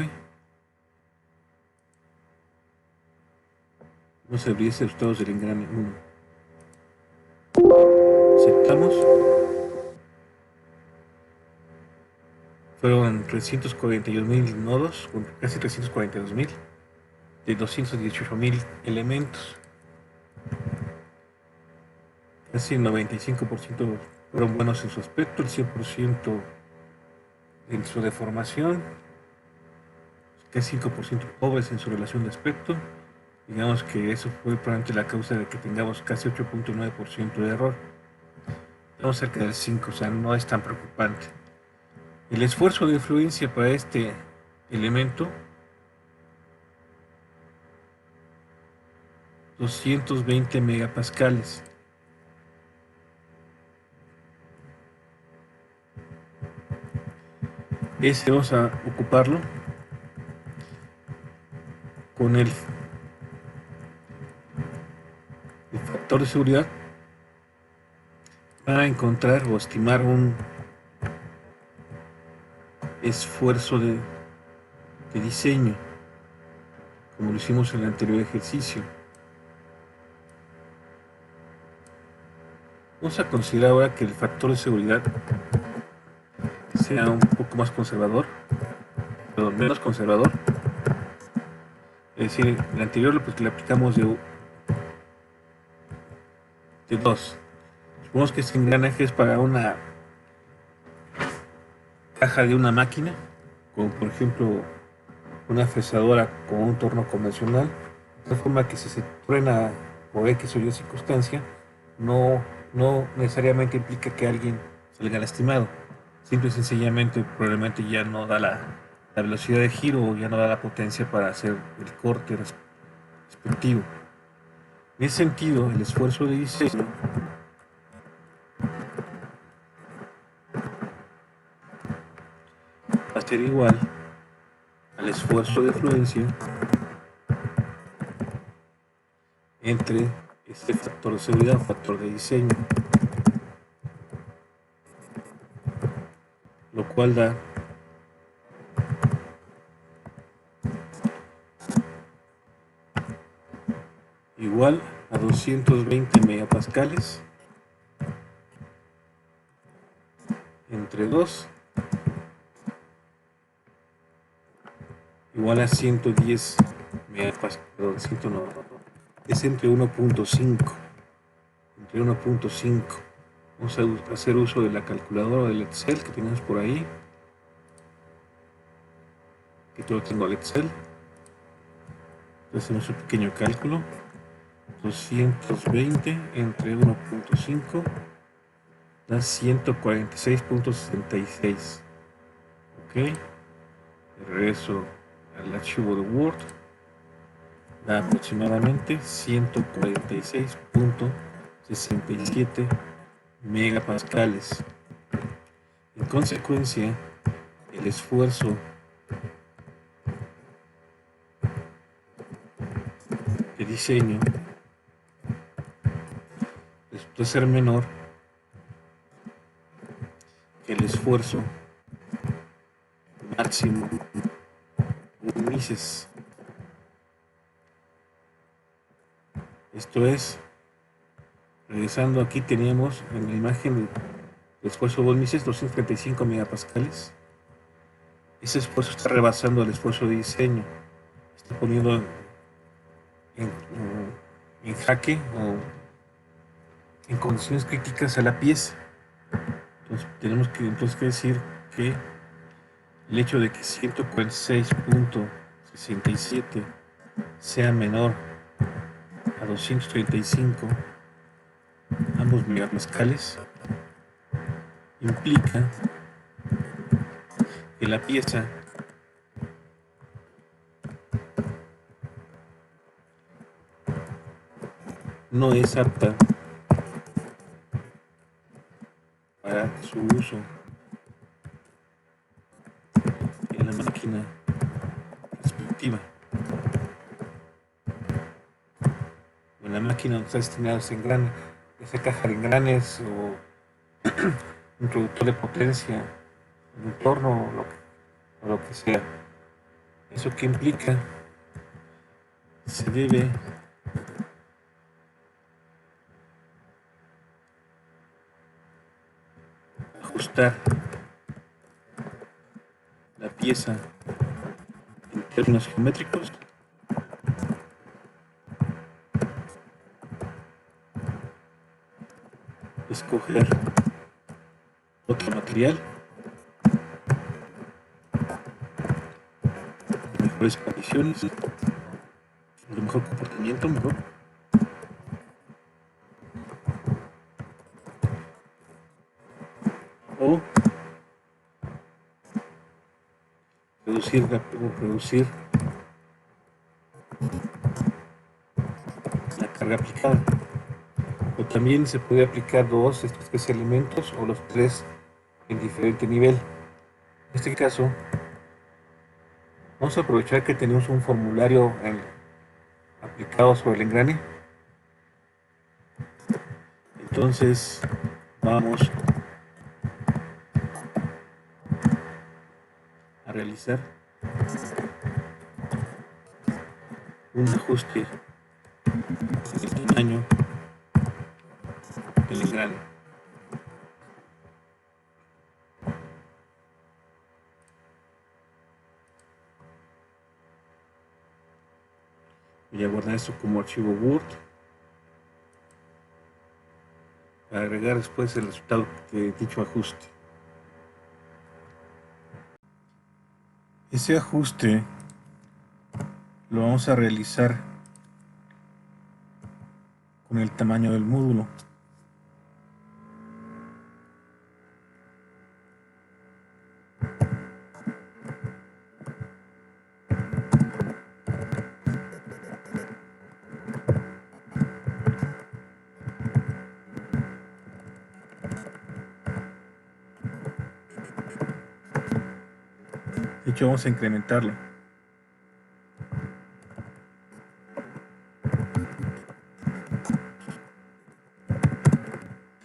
Vamos a abrir los resultados del engrane 1. Aceptamos. Fueron 342.000 nodos, casi 342.000, de 218.000 elementos. Casi el 95% fueron buenos en su aspecto, el 100% en su deformación, casi 5% pobres en su relación de aspecto. Digamos que eso fue probablemente la causa de que tengamos casi 8.9% de error. Estamos cerca del 5%, o sea, no es tan preocupante. El esfuerzo de influencia para este elemento, 220 megapascales. Ese vamos a ocuparlo con el factor de seguridad para encontrar o estimar un esfuerzo de diseño, como lo hicimos en el anterior ejercicio. Vamos a considerar ahora que el factor de seguridad sea un poco más conservador, perdón, menos conservador. Es decir, el anterior pues, le aplicamos de 2. Supongamos que este engranaje es para una caja de una máquina, como por ejemplo una fresadora con un torno convencional, de tal forma que si se truena por X o Y circunstancia, no necesariamente implica que alguien salga lastimado. Simple y sencillamente probablemente ya no da la velocidad de giro o ya no da la potencia para hacer el corte respectivo. En ese sentido, el esfuerzo de diseño va a ser igual al esfuerzo de fluencia entre este factor de seguridad o factor de diseño, lo cual da igual a 220 megapascales entre 2 igual a 110 megapascales, perdón, 100 no, es entre 1.5. Entre 1.5. Vamos a hacer uso de la calculadora del Excel que tenemos por ahí. Aquí todo tengo el Excel. Hacemos un pequeño cálculo. 220 entre 1.5 da 146.66. Ok. Regreso al archivo de Word. Da aproximadamente 146.67 megapascales. En consecuencia, el esfuerzo de diseño puede ser menor que el esfuerzo máximo de Mises. Esto es, regresando aquí teníamos en la imagen el esfuerzo de Mises 235 megapascales. Ese esfuerzo está rebasando el esfuerzo de diseño, está poniendo en jaque o en condiciones críticas a la pieza. Entonces tenemos que decir que el hecho de que 146.67 sea menor a 235 ambos megapascales implica que la pieza no es apta para su uso en la máquina respectiva, o en la máquina donde está destinado ese engrane, esa caja de engranes o introductor de potencia, un torno o lo que sea. ¿Eso que implica? Se debe ajustar la pieza en términos geométricos escoger otro material, mejores condiciones, de mejor comportamiento, mejor, o reducir la carga aplicada. O también se puede aplicar estos tres elementos o los tres en diferente nivel. En este caso, vamos a aprovechar que tenemos un formulario aplicado sobre el engrane. Entonces vamos a realizar un ajuste del tamaño del engrane. Voy a guardar esto como archivo Word para agregar después el resultado de dicho ajuste. Ese ajuste lo vamos a realizar con el tamaño del módulo. De hecho, vamos a incrementarlo.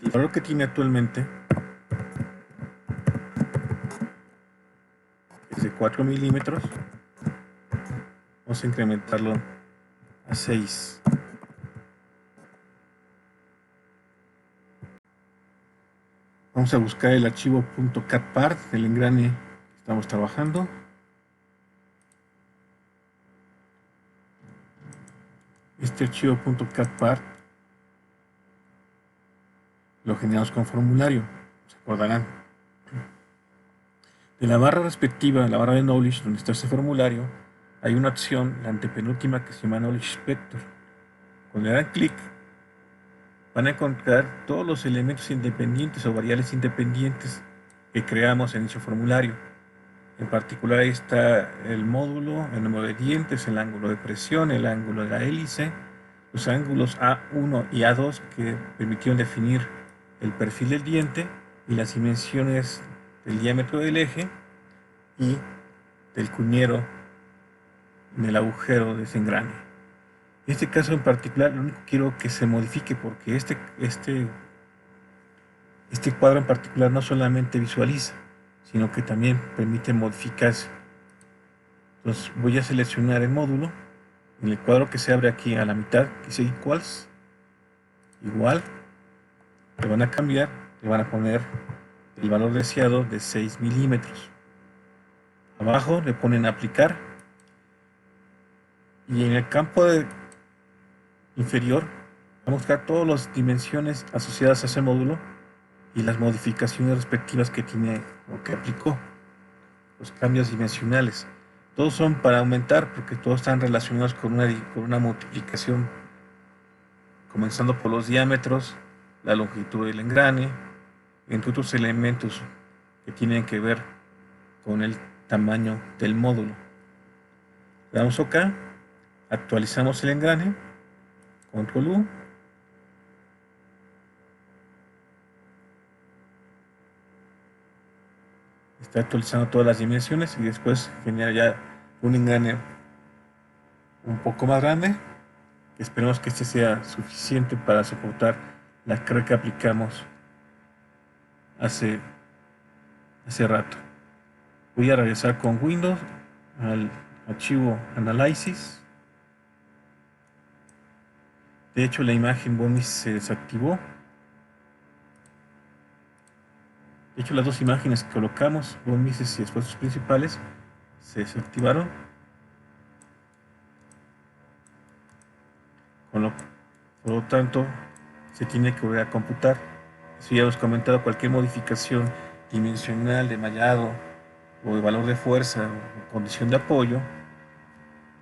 El valor que tiene actualmente es de 4 milímetros. Vamos a incrementarlo a 6. Vamos a buscar el archivo .catpart del engrane que estamos trabajando. Este archivo .catpart lo generamos con formulario, se acordarán. De la barra respectiva, la barra de Knowledge, donde está ese formulario, hay una opción, la antepenúltima, que se llama Knowledge Inspector. Cuando le dan clic, van a encontrar todos los elementos independientes o variables independientes que creamos en dicho formulario. En particular ahí está el módulo, el número de dientes, el ángulo de presión, el ángulo de la hélice, los ángulos A1 y A2 que permitieron definir el perfil del diente y las dimensiones del diámetro del eje y del cuñero en el agujero de ese engrane. En este caso en particular, lo único que quiero que se modifique, porque este cuadro en particular no solamente visualiza, sino que también permite modificarse. Entonces voy a seleccionar el módulo en el cuadro que se abre aquí a la mitad, que dice equals, igual, le van a cambiar, le van a poner el valor deseado de 6 milímetros. Abajo le ponen aplicar y en el campo inferior Vamos a buscar todas las dimensiones asociadas a ese módulo y las modificaciones respectivas que tiene o que aplicó, los cambios dimensionales. Todos son para aumentar porque todos están relacionados con una multiplicación, comenzando por los diámetros, la longitud del engrane, entre otros elementos que tienen que ver con el tamaño del módulo. Le damos OK, actualizamos el engrane, Control U, está actualizando todas las dimensiones y después genera ya un engrane un poco más grande. Esperemos que este sea suficiente para soportar la carga que aplicamos hace rato. Voy a regresar con Windows al archivo Analysis. De hecho, la imagen von Mises se desactivó. De hecho, las dos imágenes que colocamos, von Mises y esfuerzos principales, se desactivaron. Por lo tanto, se tiene que volver a computar. Eso ya hemos comentado, cualquier modificación dimensional de mallado o de valor de fuerza o condición de apoyo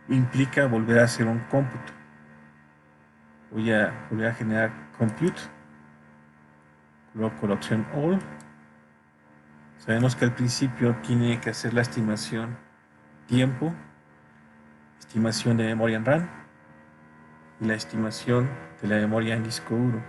implica volver a hacer un cómputo. Voy a volver a generar Compute. Coloco la opción All. Sabemos que al principio tiene que hacer la estimación tiempo, estimación de memoria en RAM y la estimación de la memoria en disco duro.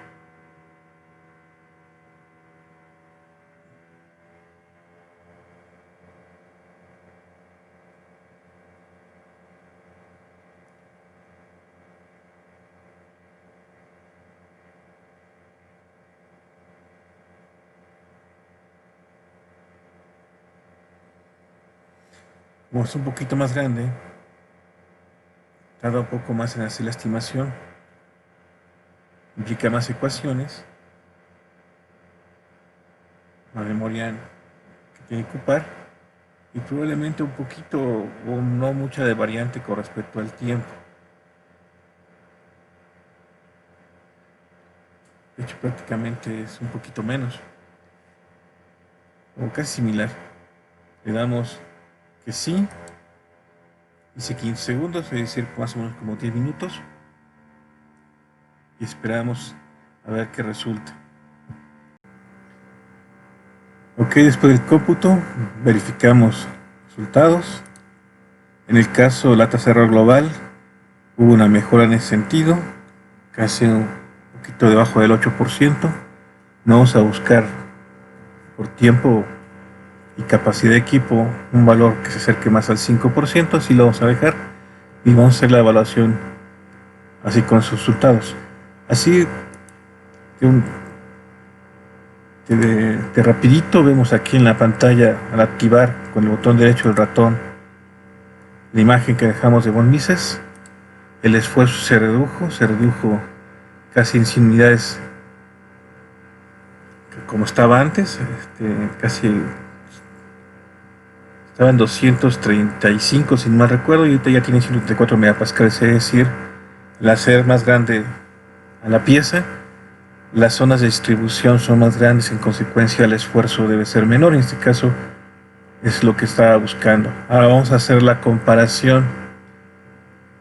Como es un poquito más grande, tarda un poco más en hacer la estimación, implica más ecuaciones, más memoria que tiene que ocupar y probablemente un poquito o no mucha de variante con respecto al tiempo. De hecho, prácticamente es un poquito menos o casi similar. Le damos que sí, dice 15 segundos, es decir, más o menos como 10 minutos, y esperamos a ver qué resulta. Ok, después del cómputo verificamos resultados. En el caso de la tasa de error global hubo una mejora en ese sentido, casi un poquito debajo del 8%. No vamos a buscar por tiempo y capacidad de equipo un valor que se acerque más al 5%, así lo vamos a dejar y vamos a hacer la evaluación así con sus resultados. Así de rapidito vemos aquí en la pantalla, al activar con el botón derecho del ratón la imagen que dejamos de von Mises. El esfuerzo se redujo casi en 100 unidades como estaba antes, casi estaba en 235 si mal recuerdo, y ahorita ya tiene 134 megapascales, es decir, al hacer más grande a la pieza, las zonas de distribución son más grandes, en consecuencia el esfuerzo debe ser menor. En este caso es lo que estaba buscando. Ahora vamos a hacer la comparación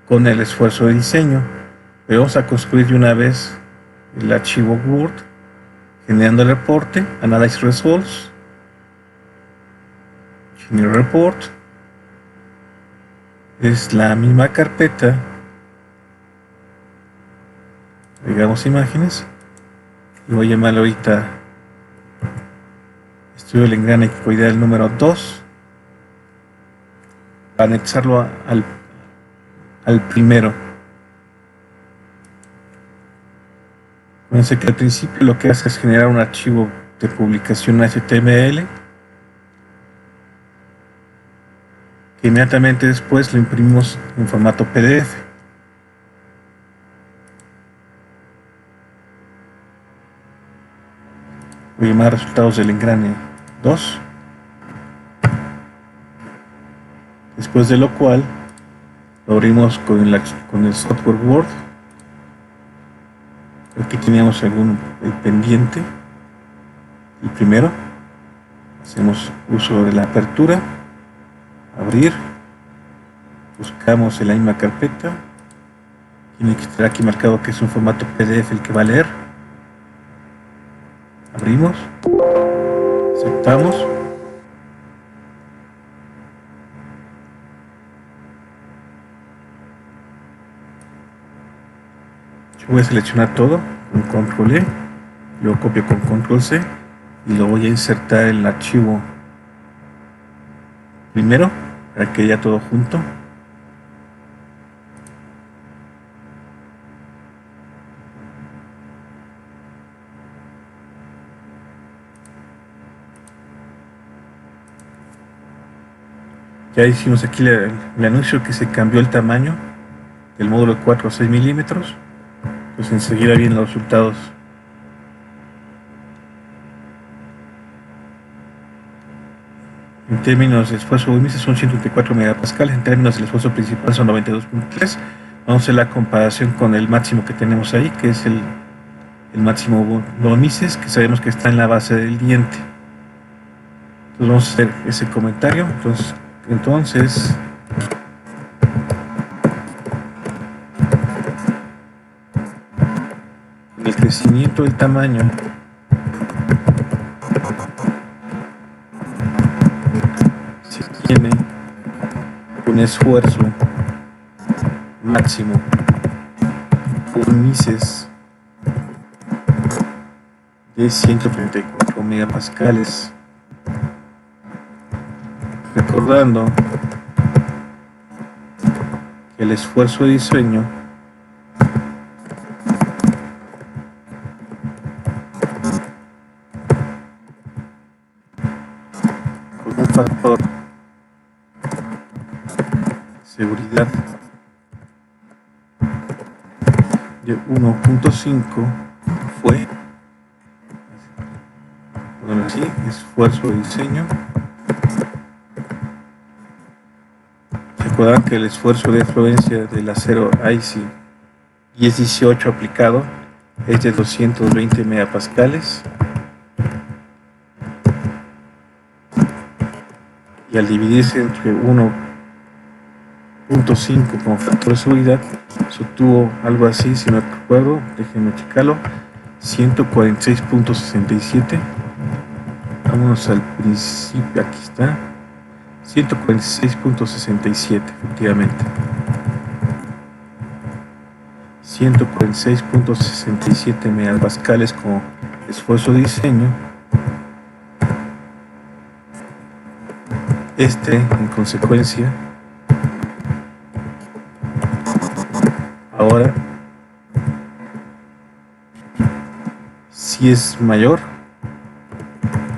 con el esfuerzo de diseño. Pero vamos a construir de una vez el archivo Word, generando el reporte, Analyze Results, Generate Report. Es la misma carpeta, agregamos imágenes y voy a llamarlo ahorita estudio del engrane equicoidal número 2 para anexarlo al primero. Fíjense que al principio lo que hace es generar un archivo de publicación HTML que inmediatamente después lo imprimimos en formato PDF. Voy a llamar resultados del engrane 2, después de lo cual lo abrimos con el software Word Aquí teníamos algún pendiente. Y primero hacemos uso de la apertura, abrir, buscamos en la misma carpeta, tiene que estar aquí marcado que es un formato PDF el que va a leer, abrimos, aceptamos, yo voy a seleccionar todo con control E, luego copio con control C y lo voy a insertar en el archivo primero para que haya todo junto. Ya hicimos aquí el anuncio que se cambió el tamaño del módulo de 4 a 6 milímetros. Pues enseguida vienen los resultados. En términos de esfuerzo UMIS son 134 megapascales, en términos del esfuerzo principal son 92.3. Vamos a hacer la comparación con el máximo que tenemos ahí, que es el máximo de Mises, que sabemos que está en la base del diente. Entonces vamos a hacer ese comentario. Entonces el crecimiento del tamaño se tiene un esfuerzo máximo por Mises de 134 megapascales. Recordando que el esfuerzo de diseño con un factor de seguridad de 1.5 fue, bueno, así, esfuerzo de diseño. Recuerdan que el esfuerzo de fluencia del acero IC 1018 aplicado es de 220 megapascales, y al dividirse entre 1.5 como factor de seguridad se obtuvo algo así, si no recuerdo, déjenme checarlo, 146.67. Vámonos al principio, aquí está, 146.67, efectivamente. 146.67 megapascales como esfuerzo de diseño. En consecuencia, ahora sí es mayor,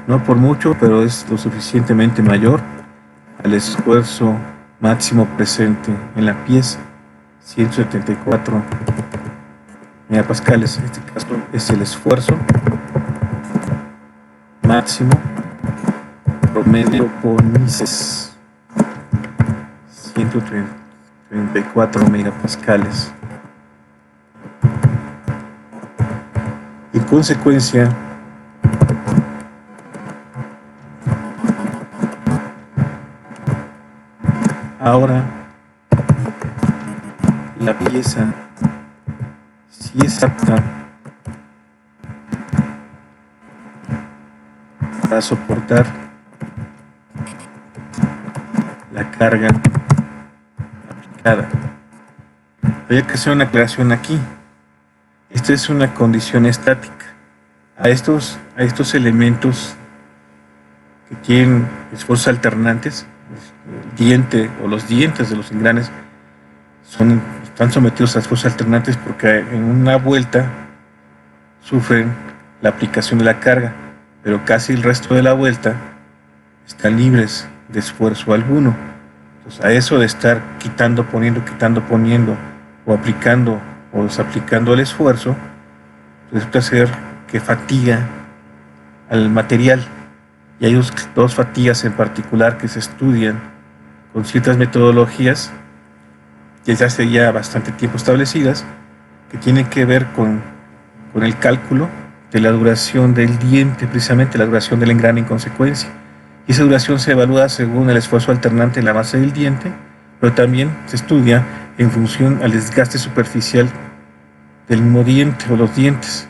no por mucho, pero es lo suficientemente mayor al esfuerzo máximo presente en la pieza, 174 megapascales. En este caso es el esfuerzo máximo promedio por Mises, 134 megapascales. En consecuencia, ahora la pieza sí es apta para soportar la carga aplicada. Había que hacer una aclaración aquí. Esta es una condición estática. A estos elementos que tienen esfuerzos alternantes, el diente o los dientes de los engranes están sometidos a esfuerzos alternantes porque en una vuelta sufren la aplicación de la carga, pero casi el resto de la vuelta están libres de esfuerzo alguno. Entonces, a eso de estar quitando, poniendo, o aplicando o desaplicando el esfuerzo, resulta ser que fatiga al material. Y hay dos fatigas en particular que se estudian con ciertas metodologías desde hace ya bastante tiempo establecidas, que tienen que ver con con el cálculo de la duración del diente, precisamente la duración del engrane en consecuencia. Y esa duración se evalúa según el esfuerzo alternante en la base del diente, pero también se estudia en función al desgaste superficial del mismo diente o los dientes.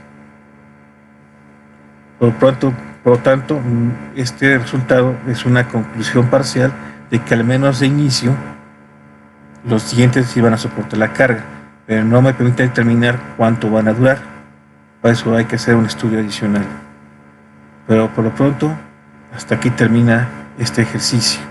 Por lo tanto, este resultado es una conclusión parcial de que al menos de inicio los dientes iban a soportar la carga, pero no me permite determinar cuánto van a durar. Para eso hay que hacer un estudio adicional. Pero por lo pronto, hasta aquí termina este ejercicio.